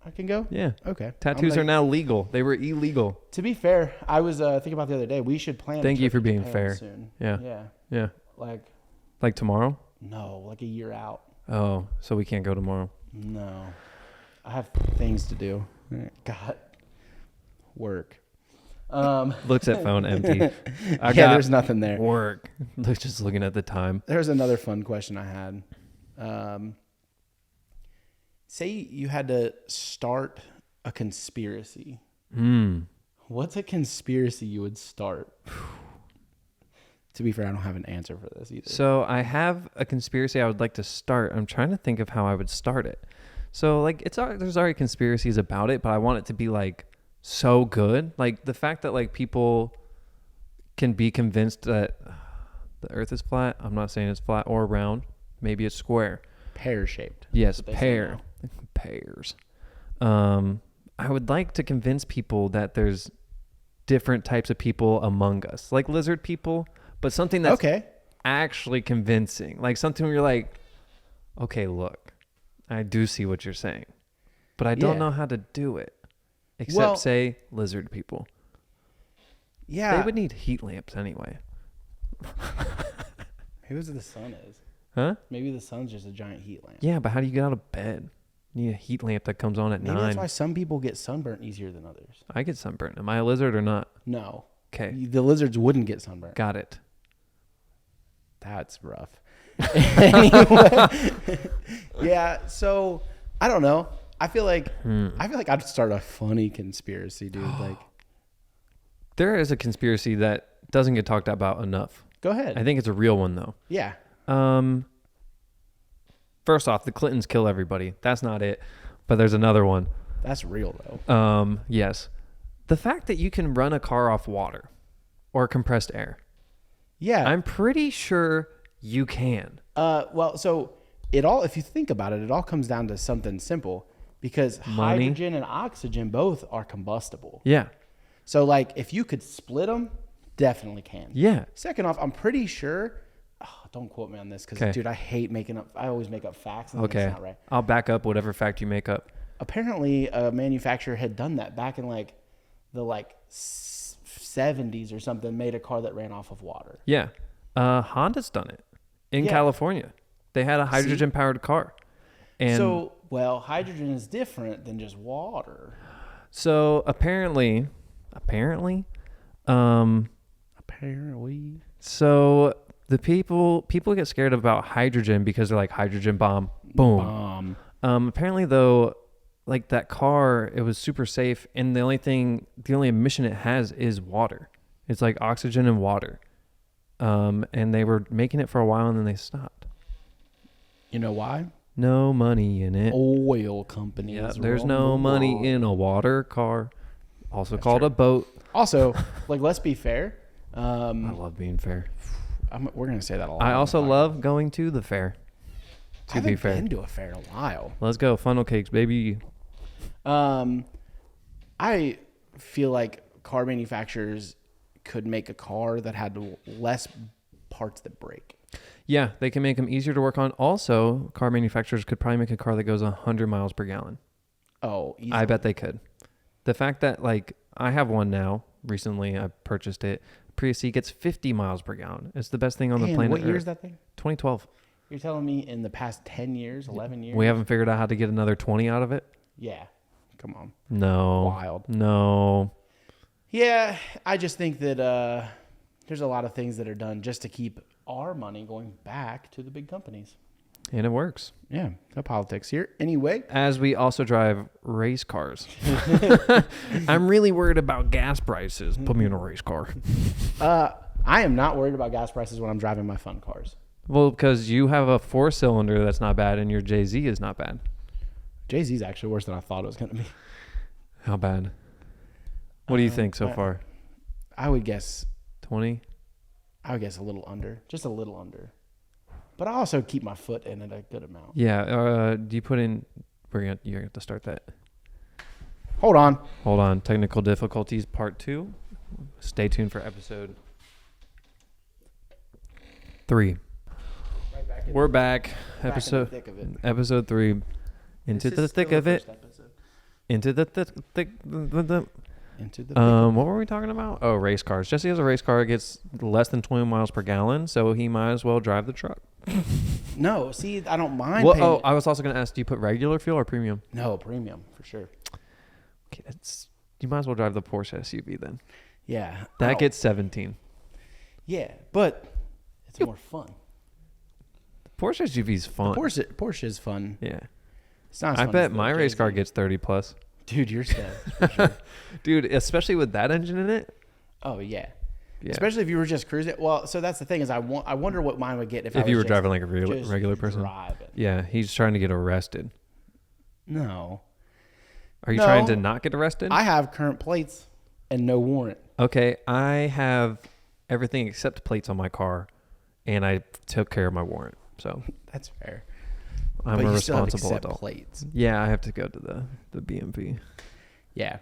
I can go. Yeah. Okay. Tattoos I'm are now legal. They were illegal. To be fair, I was thinking about the other day. We should plan. a Thank you trip for to being Japan fair. Soon. Yeah. Yeah. Yeah. Like Tomorrow? no, like a year out. Oh, so we can't go tomorrow. No, I have things to do. God, work. Looks at phone empty. I Yeah, got there's nothing there. work. Just looking at the time. There's another fun question I had. Say you had to start a conspiracy. What's a conspiracy you would start? To be fair, I don't have an answer for this either. So I have a conspiracy I would like to start. I'm trying to think of how I would start it. So like there's already conspiracies about it, but I want it to be like so good. Like the fact that like people can be convinced that the earth is flat. I'm not saying it's flat or round. Maybe it's square. Pear shaped. Yes, pears. I would like to convince people that there's different types of people among us, like lizard people, but something that's Okay. actually convincing, like something where you're like, okay, look, I do see what you're saying, but I don't Yeah. know how to do it, except Well- say lizard people. Yeah. They would need heat lamps anyway. Maybe the sun is. Huh? Maybe the sun's just a giant heat lamp. Yeah, but how do you get out of bed? You need a heat lamp that comes on at Maybe 9. that's why some people get sunburnt easier than others. I get sunburned. Am I a lizard or not? No. Okay, The lizards wouldn't get sunburnt. got it. That's rough. Anyway, yeah. So I don't know. I feel like I'd start a funny conspiracy, dude. Like, There is a conspiracy that doesn't get talked about enough. go ahead. I think it's a real one though. Yeah. First off, the Clintons kill everybody. That's not it. But there's another one. That's real though. Yes. The fact that you can run a car off water or compressed air. Yeah. I'm pretty sure you can. Well, so if you think about it, it all comes down to something simple because Money. hydrogen and oxygen both are combustible. Yeah. So like if you could split them, definitely can. Yeah. Second off, I'm pretty sure, don't quote me on this because, 'Kay. dude, I always make up facts and Okay. it's not right. I'll back up whatever fact you make up. Apparently a manufacturer had done that back in like the 70s or something, made a car that ran off of water. Yeah. Honda's done it in Yeah. California. They had a hydrogen powered car. And So, well, hydrogen is different than just water. so apparently, Apparently. so the people get scared about hydrogen because they're like hydrogen bomb, boom. Apparently though, like that car, it was super safe, and the only emission it has is water. It's like oxygen and water. And they were making it for a while, and then they stopped. You know why? No money in it. Oil companies. Yeah, there's run no the money world. in a water car, also That's called true. a boat. Also, like, let's be fair. I love being fair. We're gonna say that a lot. I on also the podcast. love going to the fair. I To be haven't fair, been to a fair in a while. let's go funnel cakes, baby. I feel like car manufacturers could make a car that had less parts that break. Yeah, they can make them easier to work on. Also, car manufacturers could probably make a car that goes 100 miles per gallon. Oh, easily. I bet they could. The fact that, like, I have one now. Recently, I purchased it. Prius C gets 50 miles per gallon. It's the best thing on the Man, planet. what year Earth. is that thing? 2012. You're telling me in the past 10 years, 11 years? We haven't figured out how to get another 20 out of it? Yeah. Come on. No. Wild. No. Yeah, I just think that there's a lot of things that are done just to keep our money going back to the big companies. And it works. Yeah, no politics here. Anyway, As we also drive race cars. I'm really worried about gas prices. Put me in a race car. I am not worried about gas prices when I'm driving my fun cars. Well, because you have a 4-cylinder that's not bad, and your JZ is not bad. Jay-Z's actually worse than I thought it was going to be. How bad? What do you think so far? I would guess 20? a little under, just a little under. But I also keep my foot in at a good amount. Yeah. Do you put in? You're gonna have to start that. Hold on. Hold on. Technical difficulties, part 2. Stay tuned for episode 3. Right back in We're back. the Episode thick of it. episode 3. Into This the is thick still of the it. first episode. Into the thick. Into the What were we talking about? Oh, race cars. Jesse has a race car. It gets less than 20 miles per gallon, so he might as well drive the truck. No, see, I don't mind Well, paying. I was also going to ask, do you put regular fuel or premium? No, premium for sure. Okay, you might as well drive the Porsche SUV then. Yeah. That gets 17. Yeah, but it's more fun. The Porsche SUV is fun. Porsche is fun. Yeah. It's not as I fun bet as the my race car Jay-Z. gets 30 plus. Dude, you're sad. For sure. Dude, especially with that engine in it. Oh yeah. Yeah. Especially if you were just cruising. Well, so that's the thing is I wonder what mine would get if I If was you were just- driving like a just regular person. driving. Yeah, he's trying to get arrested. No. Are you No. trying to not get arrested? I have current plates and no warrant. Okay, I have everything except plates on my car, and I took care of my warrant. So That's fair. I'm but a you still have responsible accept adult. plates. Yeah, I have to go to the BMV. Yeah.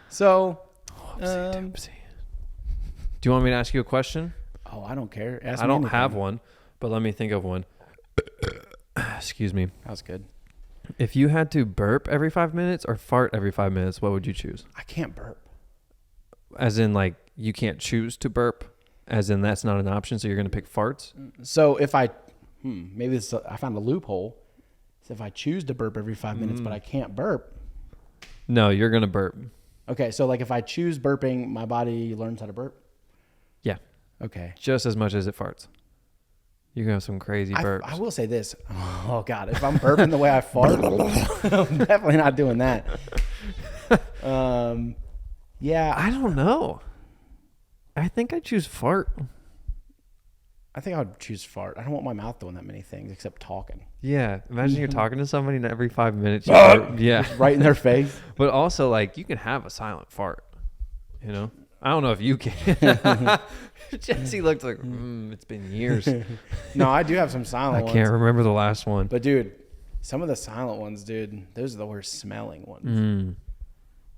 So Oopsie. Do you want me to ask you a question? I don't care. Ask I me don't anything. have one, but let me think of one. Excuse me. That was good. If you had to burp every 5 minutes or fart every 5 minutes, what would you choose? I can't burp. As in, like, you can't choose to burp? As in, that's not an option, so you're going to pick farts? So if I maybe I found a loophole. So if I choose to burp every 5 minutes, but I can't burp. No, you're going to burp. Okay, so like if I choose burping, my body learns how to burp. Yeah, Okay. just as much as it farts. You have some crazy burps. I will say this. Oh God, if I'm burping the way I fart, I'm definitely not doing that. Yeah, I don't know. I think I choose fart. I think I would choose fart. I don't want my mouth doing that many things except talking. Yeah. Imagine you're talking to somebody and every 5 minutes you burp. Yeah. Right in their face. But also, like, you can have a silent fart. You know? I don't know if you can. Jesse looked like, it's been years. No, I do have some silent I ones. can't remember the last one. But dude, some of the silent ones, dude, those are the worst smelling ones. Mm.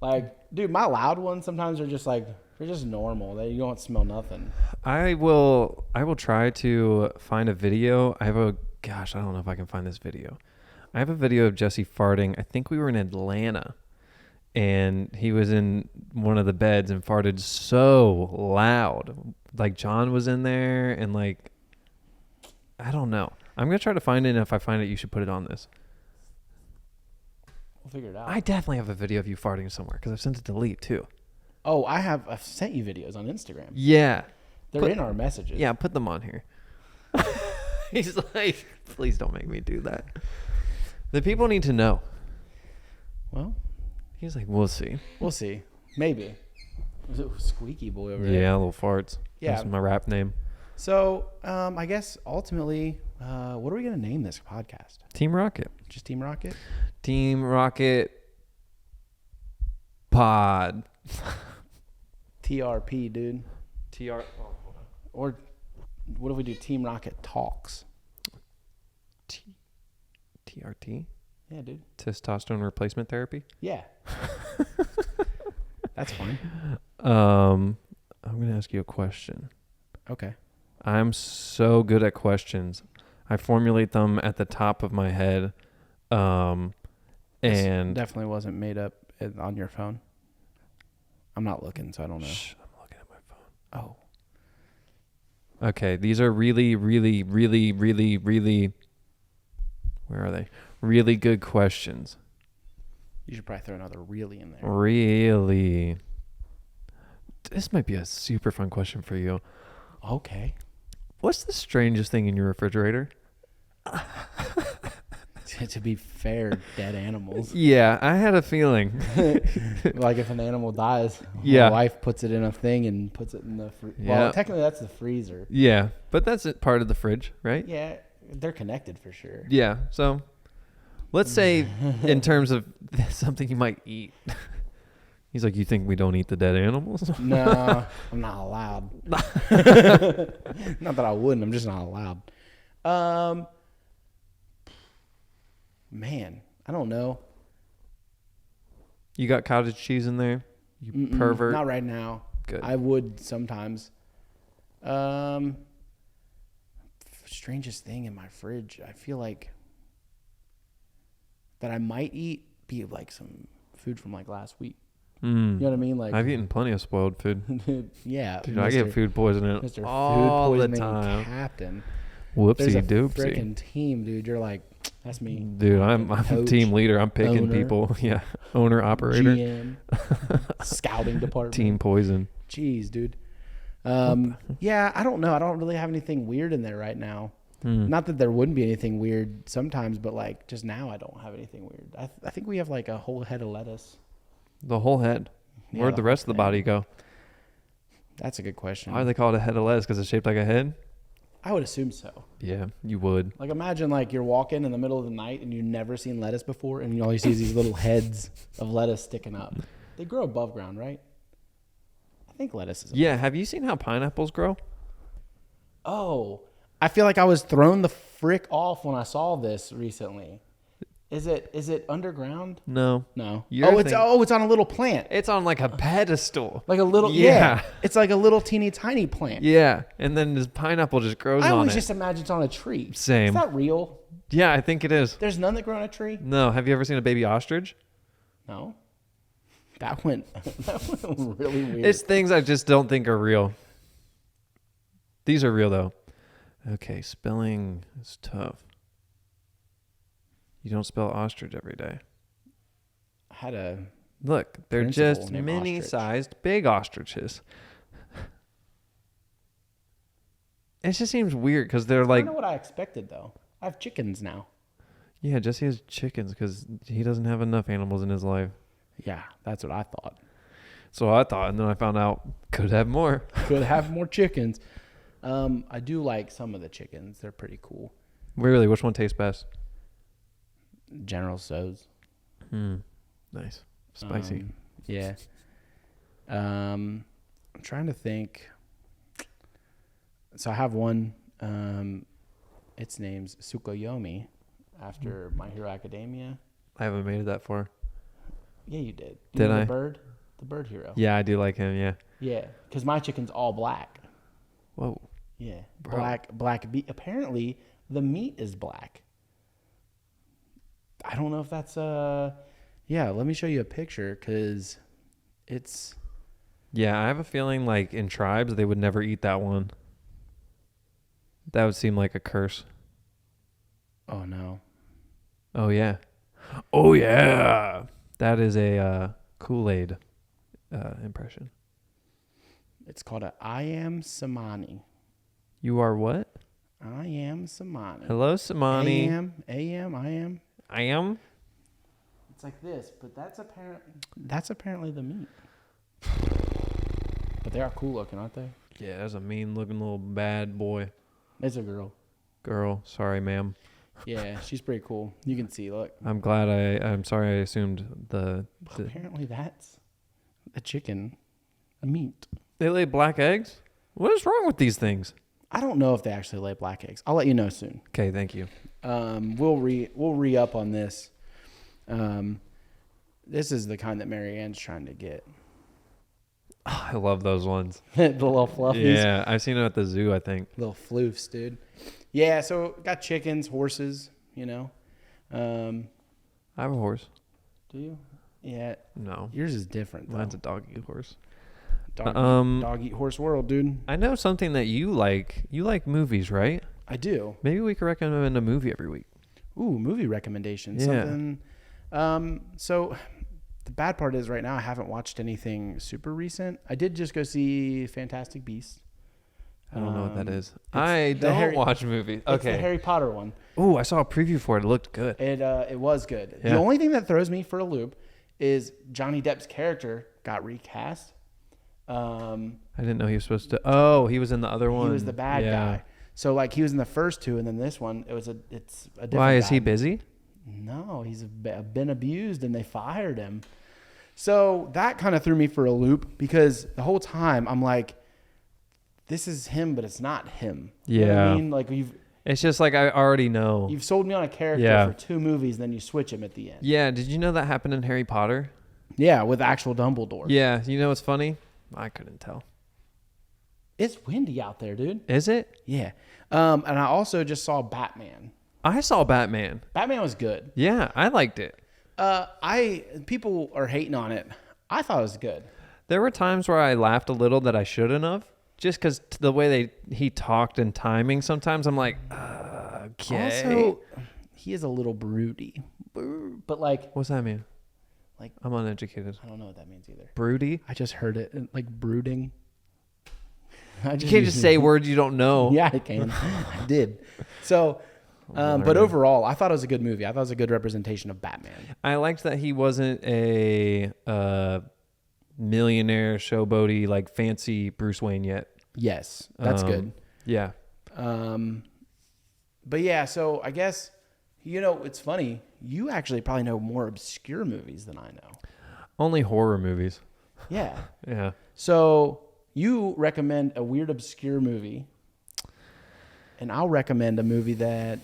Like, dude, my loud ones sometimes are just like, they're just normal. You don't smell nothing. I will try to find a video. I don't know if I can find this video. I have a video of Jesse farting. I think we were in Atlanta and he was in one of the beds and farted so loud. Like John was in there and like, I don't know. I'm going to try to find it. And if I find it, you should put it on this. We'll figure it out. I definitely have a video of you farting somewhere because I've sent it to Lee too. Oh, I've sent you videos on Instagram. Yeah. They're in our messages. Yeah, put them on here. He's like, please don't make me do that. The people need to know. Well, He's like, we'll see. we'll see. Maybe. Squeaky boy over there. Yeah, little farts. Yeah. That's my rap name. So, I guess ultimately, what are we going to name this podcast? Team Rocket. Just Team Rocket? Team Rocket Pod. TRP, dude. TR. Or what if we do Team Rocket Talks? TRT. Yeah, dude. Testosterone replacement therapy. Yeah. That's fine. I'm going to ask you a question. Okay. I'm so good at questions. I formulate them at the top of my head. And This definitely wasn't made up on your phone. I'm not looking, so I don't know. Shh, I'm looking at my phone. Oh. Okay, these are really, really, really, really, really, where are they? Really good questions. You should probably throw another really in there. Really. This might be a super fun question for you. Okay. What's the strangest thing in your refrigerator? To be fair, dead animals. Yeah, I had a feeling. Like if an animal dies, Yeah. my wife puts it in a thing and puts it in the Yeah. Well, technically that's the freezer. Yeah, but that's part of the fridge, right? Yeah, they're connected for sure. Yeah, so let's say in terms of something you might eat. He's like, you think we don't eat the dead animals? No, I'm not allowed. Not that I wouldn't. I'm just not allowed. Man, I don't know. You got cottage cheese in there? You pervert. Not right now. Good. I would sometimes. Strangest thing in my fridge. I feel like that I might eat be like some food from like last week. You know what I mean? Like I've eaten plenty of spoiled food. yeah, Dude, I get food poisoning Mr. all Food the Poisoning time. Captain. Whoopsie There's a doopsie. freaking team, dude. You're like, that's me. Dude, I'm Coach, team leader. I'm picking owner, people. Yeah. Owner, operator. GM, scouting department. Team poison. Jeez, dude. Yeah, I don't know. I don't really have anything weird in there right now. Not that there wouldn't be anything weird sometimes, but like just now I don't have anything weird. I think we have like a whole head of lettuce. The whole head. Yeah, Where'd the rest of the body go? That's a good question. Why do they call it a head of lettuce? Because it's shaped like a head? I would assume so. Yeah, you would. Like imagine like you're walking in the middle of the night and you've never seen lettuce before and all you see is these little heads of lettuce sticking up. They grow above ground, right? I think lettuce is. Yeah, have you seen how pineapples grow? Oh, I feel like I was thrown the frick off when I saw this recently. Is it underground? No. No. You're It's on a little plant. It's on like a pedestal. Like a little Yeah. It's like a little teeny tiny plant. Yeah, and then this pineapple just grows I on always it. just imagine it's on a tree. Same. Is that real? Yeah, I think it is. There's none that grow on a tree? No, have you ever seen a baby ostrich? No. That went really weird. It's things I just don't think are real. These are real though. Okay, spelling is tough. You don't spell ostrich every day. I had a Look, they're principal just named mini-sized big ostriches. It just seems weird because they're I like, don't know what I expected though. I have chickens now. yeah, Jesse has chickens because he doesn't have enough animals in his life. Yeah, that's what I thought. So I thought, and then I found out could have more. Could have more chickens. I do like some of the chickens. They're pretty cool. Really, which one tastes best? General Tso's. Nice, spicy. Yeah. I'm trying to think. So I have one. Its name's Tsukuyomi, after My Hero Academia. I haven't made it that far. Yeah, you did. Did I? The bird hero. Yeah, I do like him. Yeah. Yeah, because my chicken's all black. Whoa. Yeah, Bro. black meat. Apparently, the meat is black. I don't know if that's Yeah, let me show you a picture because it's. Yeah, I have a feeling like in tribes they would never eat that one. That would seem like a curse. Oh no. Oh yeah. Oh yeah. That is a Kool-Aid impression. It's called a I am Samani. You are what? I am Samani. Hello, Samani. I am. I am. It's like this, but that's apparently the meat. But they are cool looking, aren't they? Yeah, that's a mean looking little bad boy. It's a girl. Girl, sorry, ma'am. Yeah, she's pretty cool. You can see, look. I'm sorry I assumed the Apparently that's a chicken meat. they lay black eggs? What is wrong with these things? I don't know if they actually lay black eggs. I'll let you know soon. Okay, thank you. We'll re up on this. This is the kind that Marianne's trying to get. Oh, I love those ones. The little fluffies. Yeah, I've seen them at the zoo, I think. Little floofs, dude. Yeah, so got chickens, horses, you know. I have a horse. Do you? Yeah. No. Yours is different, though. Mine's a doggy horse. Dog eat horse world, dude. I know something that you like. You like movies, right? I do. Maybe we could recommend a movie every week. Ooh, movie recommendations. Yeah. Something. So the bad part is right now I haven't watched anything super recent. I did just go see Fantastic Beasts. I don't know what that is. I the don't Harry- watch movies. It's the Okay. Harry Potter one. Oh, I saw a preview for it. It looked good. It was good. Yeah. The only thing that throws me for a loop is Johnny Depp's character got recast. I didn't know he was supposed to. Oh, he was in the other one. He was the bad guy. So like he was in the first two, and then this one it's a different. Why is guy. he busy? No, he's been abused, and they fired him. So that kind of threw me for a loop because the whole time I'm like, this is him, but it's not him. You know what Yeah. I mean, like It's just like I already know. you've sold me on a character Yeah. for 2 movies, then you switch him at the end. Yeah. Did you know that happened in Harry Potter? Yeah, with actual Dumbledore. Yeah. You know what's funny? I couldn't tell. It's windy out there, dude. Is it? Yeah. And I also just saw Batman. I saw Batman. Batman was good. Yeah, I liked it. People are hating on it. I thought it was good. There were times where I laughed a little that I shouldn't have, just because the way he talked and timing. Sometimes I'm like, okay. Also, he is a little broody. But like, What's that mean? Like- I'm uneducated. I don't know what that means either. Broody? I just heard it like brooding. You can't just say words you don't know. Yeah, I can. I did. So, but Lord. overall, I thought it was a good movie. I thought it was a good representation of Batman. I liked that he wasn't a millionaire, showboaty, like fancy Bruce Wayne yet. Yes, that's good. Yeah. But yeah, so I guess, it's funny. You actually probably know more obscure movies than I know. Only horror movies. Yeah. Yeah. So you recommend a weird, obscure movie, and I'll recommend a movie that,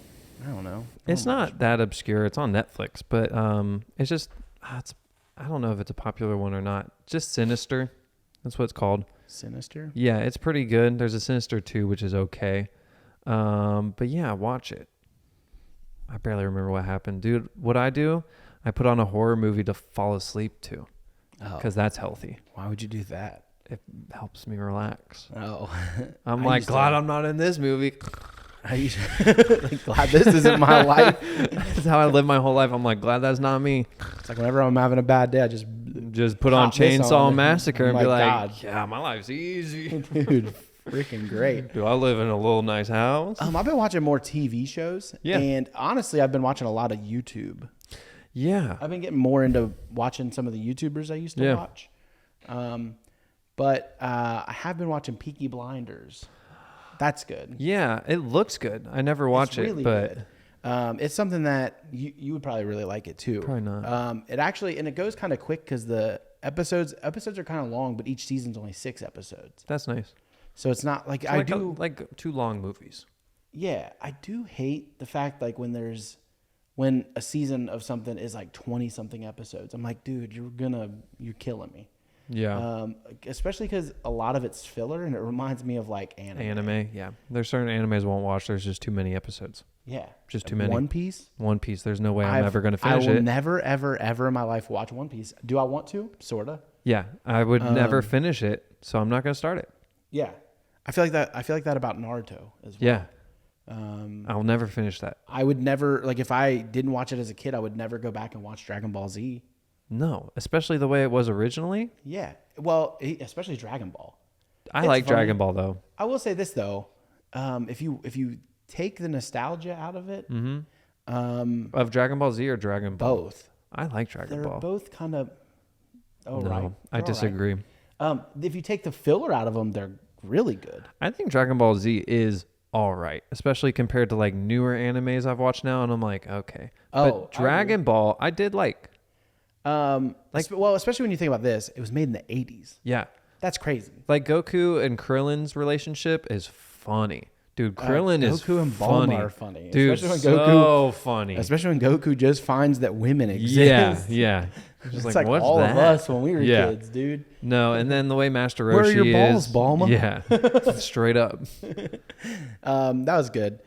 I don't know. It's not that obscure. It's on Netflix, but it's just I don't know if it's a popular one or not. Just Sinister. That's what it's called. Sinister? Yeah, it's pretty good. There's a Sinister 2, which is okay. But yeah, watch it. I barely remember what happened. Dude, what I do, I put on a horror movie to fall asleep to Oh. because that's healthy. Why would you do that? It helps me relax. Oh. I'm I like, used to- glad I'm not in this movie. Like, glad this isn't my life. That's how I live my whole life. I'm like, glad that's not me. It's like whenever I'm having a bad day, I just Just put on Pop this Chainsaw on. Massacre and Oh be my like, God. yeah, my life's easy. dude, freaking great. Do I live in a little nice house? I've been watching more TV shows. Yeah. And honestly, I've been watching a lot of YouTube. Yeah. I've been getting more into watching some of the YouTubers I used to watch. But I have been watching Peaky Blinders. That's good. Yeah, it looks good. I never watch it, really but good. It's something that you would probably really like it too. Probably not. It actually, and it goes kind of quick because the episodes are kind of long, but each season's only 6 episodes. that's nice. So it's not like So like too long movies. Yeah, I do hate the fact like when a season of something is like 20 something episodes. I'm like, dude, you're killing me. Yeah. Especially because a lot of it's filler, and it reminds me of like anime. Yeah. There's certain animes I won't watch. There's just too many episodes. Yeah, Just too many. One Piece. One Piece. There's no way I'm ever going to finish I will it. never, ever, ever in my life watch One Piece. Do I want to? Sorta. Yeah, I would never finish it, so I'm not going to start it. Yeah, I feel like that about Naruto as well. Yeah. I'll never finish that. I would never, like, if I didn't watch it as a kid, I would never go back and watch Dragon Ball Z. No, especially the way it was originally. Yeah, well, especially Dragon Ball. I It's like funny. Dragon Ball though. I will say this though, if you take the nostalgia out of it, Of Dragon Ball Z or Dragon Ball? both, I like Dragon they're Ball. both kind of. Oh No, right, I They're all right. disagree. If you take the filler out of them, they're really good. I think Dragon Ball Z is all right, especially compared to like newer animes I've watched now, and I'm like, okay. Oh, But Dragon Ball, I did like. Well, especially when you think about this, it was made in the 80s. Yeah. That's crazy. Like Goku and Krillin's relationship is funny. Dude, Krillin is Goku and Bulma funny. are funny. Dude, Especially when so funny. Especially when Goku just finds that women exist. Yeah, yeah. Just It's like, like what's all that? of us when we were Yeah. kids, dude. No, and then the way Master Roshi Where are your balls, is. Bulma? Yeah, straight up. That was good.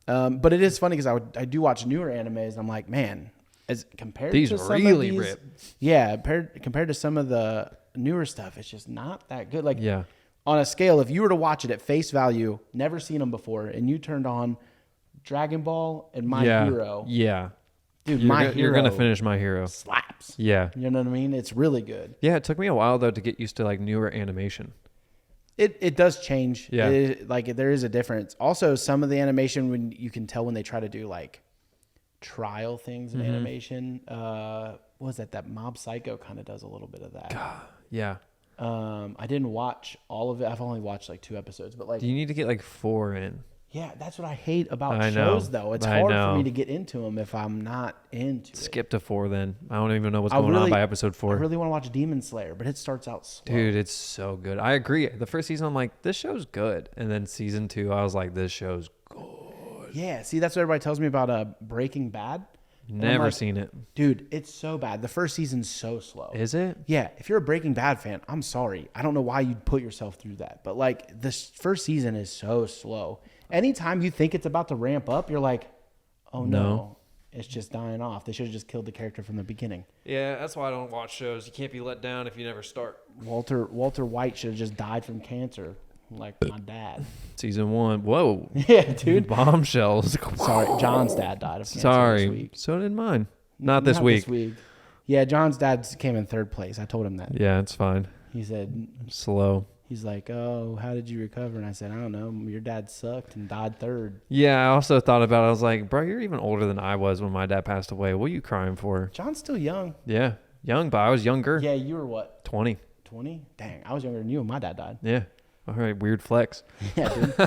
But it is funny because I do watch newer animes and I'm like, man, as compared These to some really of these, rip. Yeah, compared to some of the newer stuff, it's just not that good. Like Yeah. on a scale, if you were to watch it at face value, never seen them before, and you turned on Dragon Ball and My Yeah. Hero, Yeah. dude, You're gonna finish My Hero. slaps. Yeah. You know what I mean? It's really good. Yeah, it took me a while though to get used to like newer animation. It does change. Yeah. Like there is a difference. Also, some of the animation when you can tell when they try to do like trial things in animation. What was that? That Mob Psycho kind of does a little bit of that. Yeah. I didn't watch all of it. I've only watched like 2 episodes, but like You need to get like 4 in. yeah, that's what I hate about I know. shows though. It's I hard know. for me to get into them if I'm not into it. Skip to 4 then. I don't even know what's I going on really- by episode 4. I really want to watch Demon Slayer, but it starts out slow. Dude, it's so good. I agree. The first season, I'm like, this show's good. And then season 2, I was like, this show's good. Yeah, see, that's what everybody tells me about Breaking Bad. And I'm Never like, seen it. Dude, it's so bad. The first season's so slow. Is it? Yeah, if you're a Breaking Bad fan, I'm sorry. I don't know why you'd put yourself through that. But like this first season is so slow. Anytime you think it's about to ramp up, you're like, oh no, it's just dying off. They should have just killed the character from the beginning. Yeah, that's why I don't watch shows. You can't be let down if you never start. Walter White should have just died from cancer, like my dad. Season 1. Whoa. Yeah, dude. Bombshells. Sorry, John's dad died of cancer this Sorry. week. So did mine. Not this week. Yeah, John's dad came in 3rd place. I told him that. Yeah, it's fine. He said, Slow. he's like, oh, how did you recover? And I said, I don't know. Your dad sucked and died 3rd. Yeah, I also thought about it. I was like, bro, you're even older than I was when my dad passed away. What are you crying for? John's still young. Yeah. Young, but I was younger. Yeah, you were what, 20. 20? Dang, I was younger than you when my dad died. Yeah. All right. Weird flex. Yeah, dude.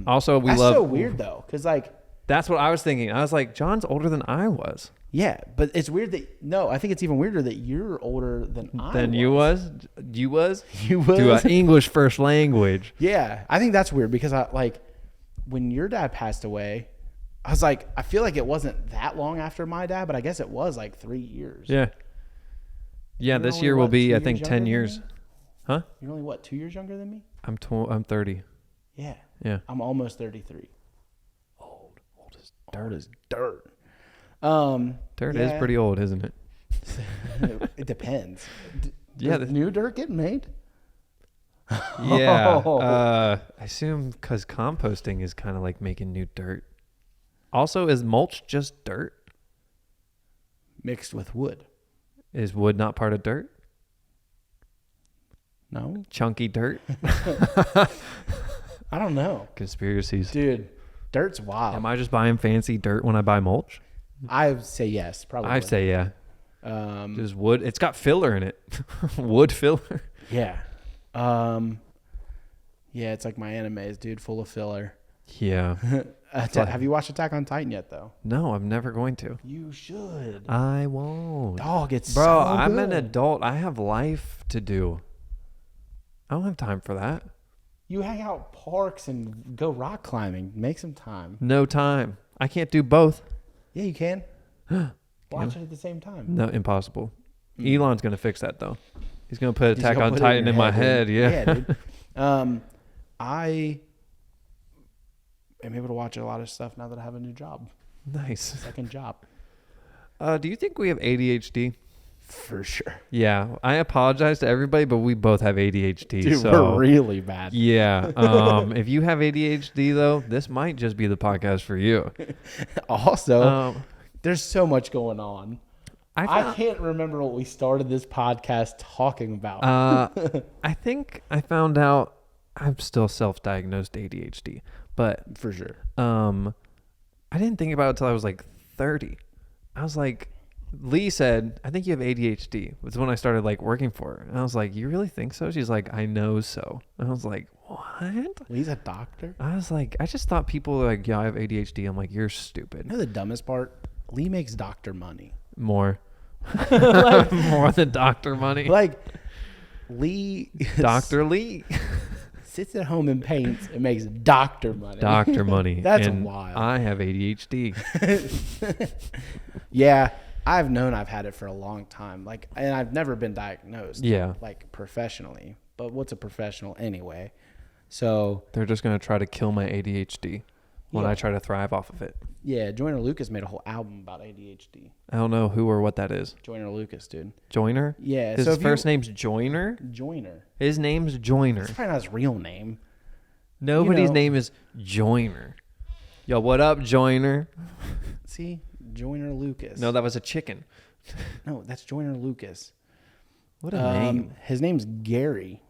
Also, we That's love. so weird though, because like, That's what I was thinking. I was like, John's older than I was. yeah, but it's weird that no, I think it's even weirder that you're older than I Than was. you was? You was? You was. To an English first language. Yeah, I think that's weird because I like when your dad passed away, I was like, I feel like it wasn't that long after my dad, but I guess it was like 3 years. Yeah. Yeah, You're this only, year will what, be, 2 I think, years 10 younger years. than me? Huh? You're only what, 2 years younger than me? I'm 30. Yeah. Yeah. I'm almost 33. Old as Dirt is dirt. Dirt yeah. is pretty old, isn't it? It depends. Yeah, Does new dirt get made? Yeah. Oh. I assume because composting is kind of like making new dirt. Also, is mulch just dirt? Mixed with wood. Is wood not part of dirt? No, Chunky dirt. I don't know, Conspiracies. dude. Dirt's wild. Am I just buying fancy dirt when I buy mulch? I would say yes, probably. I say yeah. Um, Just wood. It's got filler in it. Wood filler. yeah. Yeah, it's like my animes, dude, full of filler. Yeah. Have you watched Attack on Titan yet, though? No, I'm never going to. You should. I won't. Dog, it's Bro, so I'm an good. adult. I have life to do. I don't have time for that. You hang out parks and go rock climbing. Make some time. No time. I can't do both. Yeah, you can. Watch it at the same time. No, impossible. Elon's gonna fix that though. He's gonna put Attack gonna on put it in Titan your in my head, head. dude. Yeah. Yeah, dude. I am able to watch a lot of stuff now that I have a new job, Nice. second job. Do you think we have ADHD? For sure. Yeah. I apologize to everybody, but we both have ADHD. Dude, so we're really bad. yeah. If you have ADHD though, this might just be the podcast for you. Also, there's so much going on. I found- can't remember what we started this podcast talking about. I think I found out I'm still self-diagnosed ADHD, but For sure. I didn't think about it until I was like 30. I was like, Lee said, I think you have ADHD. It was when I started like working for her. And I was like, you really think so? She's like, I know so. And I was like, what? Lee's a doctor. I was like, I just thought people were like, yeah, I have ADHD. I'm like, you're You stupid. know the dumbest part? Lee makes doctor money. More. More than doctor money. Like, Lee Dr. Lee. sits at home and paints and makes doctor money. Doctor money. That's and wild. I have ADHD. Yeah, I've known I've had it for a long time. Like, and I've never been diagnosed. Yeah. Like professionally. But what's a professional anyway? So They're just going to try to kill my ADHD when Yeah. I try to thrive off of it. yeah, Joyner Lucas made a whole album about ADHD. I don't know who or what that is. Joyner Lucas, dude. Joyner? Yeah. His so if first you, name's Joyner? Joyner. His name's Joyner. It's probably not his real name. Nobody's know. name is Joyner. Yo, what up, Joyner? See, Joyner Lucas. No, that was a chicken. No, that's Joyner Lucas. What a name. His name's Gary.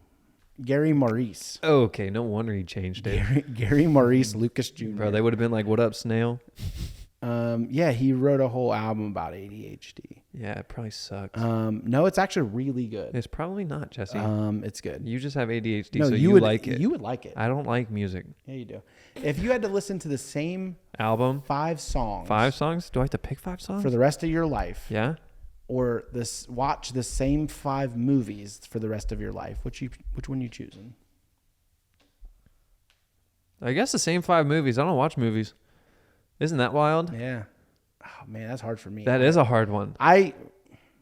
Gary Maurice. Okay, no wonder he changed it. Gary Maurice Lucas Jr. Bro, they would have been like, what up, snail? Yeah, he wrote a whole album about ADHD. Yeah, it probably sucks. No, it's actually really good. It's probably not, Jesse. It's good. You just have ADHD, No, so you would like it. You would like it. I don't like music. Yeah, you do. If you had to listen to the same Album? 5 songs 5 songs? Do I have to pick 5 songs? for the rest of your life, Yeah? or watch the same 5 movies for the rest of your life, which one you choosing? I guess the same 5 movies. I don't watch movies. Isn't that wild? Yeah. Oh man, that's hard for me. That is a hard one. I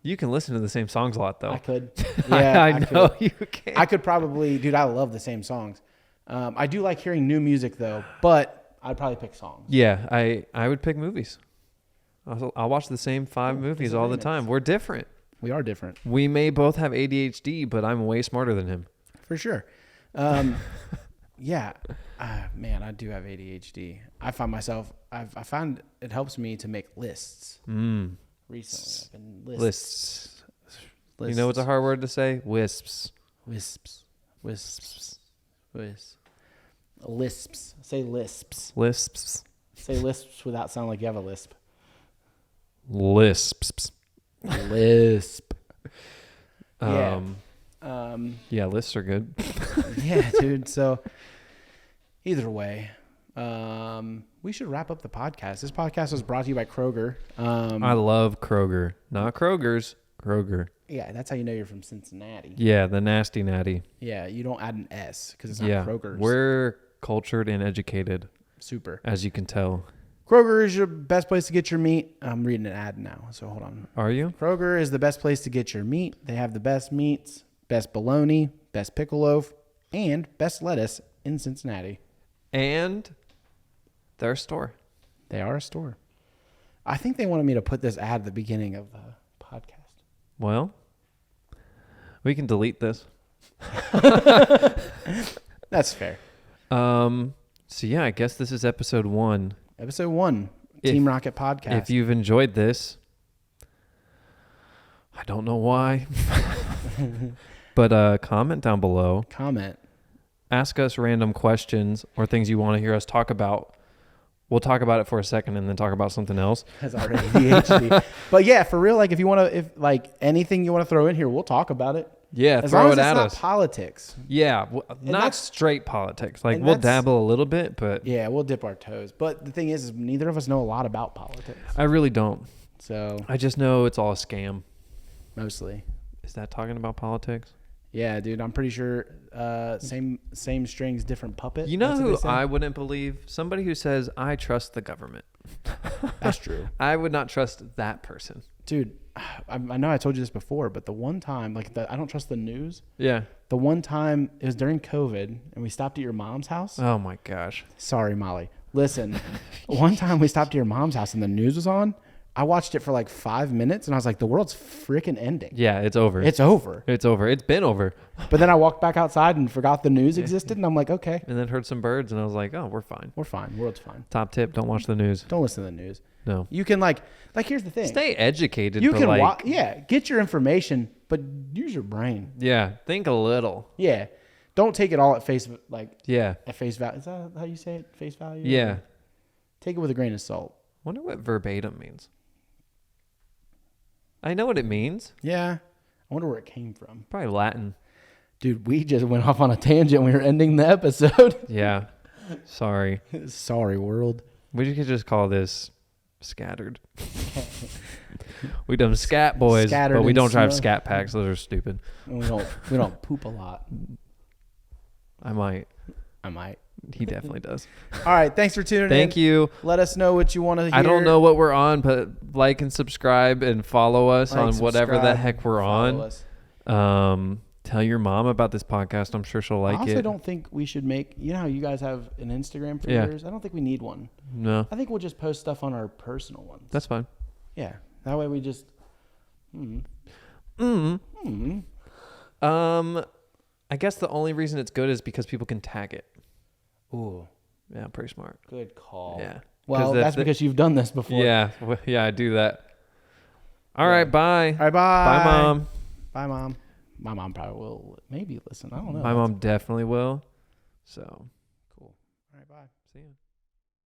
You can listen to the same songs a lot, though. could. Yeah, I know could. you can. I could probably, dude. I love the same songs. I do like hearing new music though, but I'd probably pick songs. Yeah, I would pick movies. I'll watch the same 5 movies all the time. We're different. We are different We may both have ADHD, but I'm way smarter than him. for sure. Yeah, man, I do have ADHD. I find myself. I find it helps me to make lists. Recently, I've been Lists. You know what's a hard word to say? Wisps. Wisps. Lisps. Say lisps. Lisps. Say lisps without sounding like you have a lisp. Lisps. Lisp. Yeah. Yeah, lists are good. Yeah, dude. So either way, we should wrap up the podcast. This podcast was brought to you by Kroger. I love Kroger. Not Kroger's. Kroger. Yeah, that's how you know you're from Cincinnati. Yeah, the nasty natty. Yeah, you don't add an S because it's not Yeah, Kroger's. we're cultured and educated, Super. as you can tell. Kroger is your best place to get your meat. I'm reading an ad now, so hold on. Are you? Kroger is the best place to get your meat. They have the best meats, best bologna, best pickle loaf, and best lettuce in Cincinnati. And their store. They are a store. I think they wanted me to put this ad at the beginning of the podcast. Well, we can delete this. That's fair. So yeah, I guess this is episode 1. Episode 1, Team Rocket Podcast. If you've enjoyed this, I don't know why. But comment down below. Comment. Ask us random questions or things you want to hear us talk about. We'll talk about it for a second and then talk about something else. That's already ADHD. But yeah, for real, like if you want to, if like anything you want to throw in here, we'll talk about it. Yeah, As throw long it as at it's not us. politics. Yeah, not that's- straight politics. Like and we'll that's- dabble a little bit, but Yeah, we'll dip our toes. But the thing is neither of us know a lot about politics. I really don't. So I just know it's all a scam. mostly. Is that talking about politics? Yeah, dude, I'm pretty sure same strings, different puppet. You know That's what who they say? I wouldn't believe? Somebody who says, I trust the government. That's true. I would not trust that person. Dude, I know I told you this before, but the one time, I don't trust the news. Yeah. The one time, it was during COVID, and we stopped at your mom's house. Oh my gosh. Sorry, Molly. Listen, one time we stopped at your mom's house, and the news was on. I watched it for like 5 minutes, and I was like, the world's freaking ending. Yeah, it's over. It's over. It's over. It's been over. But then I walked back outside and forgot the news existed, and I'm like, okay, And then heard some birds, and I was like, oh, we're fine. we're fine. World's fine. Top tip, don't watch the news. Don't listen to the news. No. You can like here's the thing. Stay educated. You but can like, get your information, but use your brain. Yeah, think a little. Yeah. Don't take it all at face value. Yeah. Is that how you say it? Face value? Yeah. Take it with a grain of salt. Wonder what verbatim means. I know what it means. Yeah. I wonder where it came from. Probably Latin. Dude, we just went off on a tangent. We were ending the episode. Yeah. Sorry. Sorry, world. We could just call this scattered. We done scat boys, Scattered but we in don't drive snow. scat packs. Those are stupid. We don't poop a lot. I might. I might. He definitely does. All right. Thanks for tuning in. Thank you. Let us know what you want to hear. I don't know what we're on, but like and subscribe and follow us Like, on whatever the subscribe, heck we're follow on. us. Tell your mom about this podcast. I'm sure she'll like I also it. don't think we should make, you know how you guys have an Instagram for Yeah. yours? I don't think we need one. No, I think we'll just post stuff on our personal ones. that's fine. Yeah. That way we just. I guess the only reason it's good is because people can tag it. Ooh, Yeah, pretty smart. good call. Yeah. Well, 'Cause that's because you've done this before. Yeah, I do that. All right, bye. All right, bye. Bye, Mom. Bye, Mom. My mom probably will maybe listen. I don't know. My mom definitely will. So, Cool. All right, bye. see ya.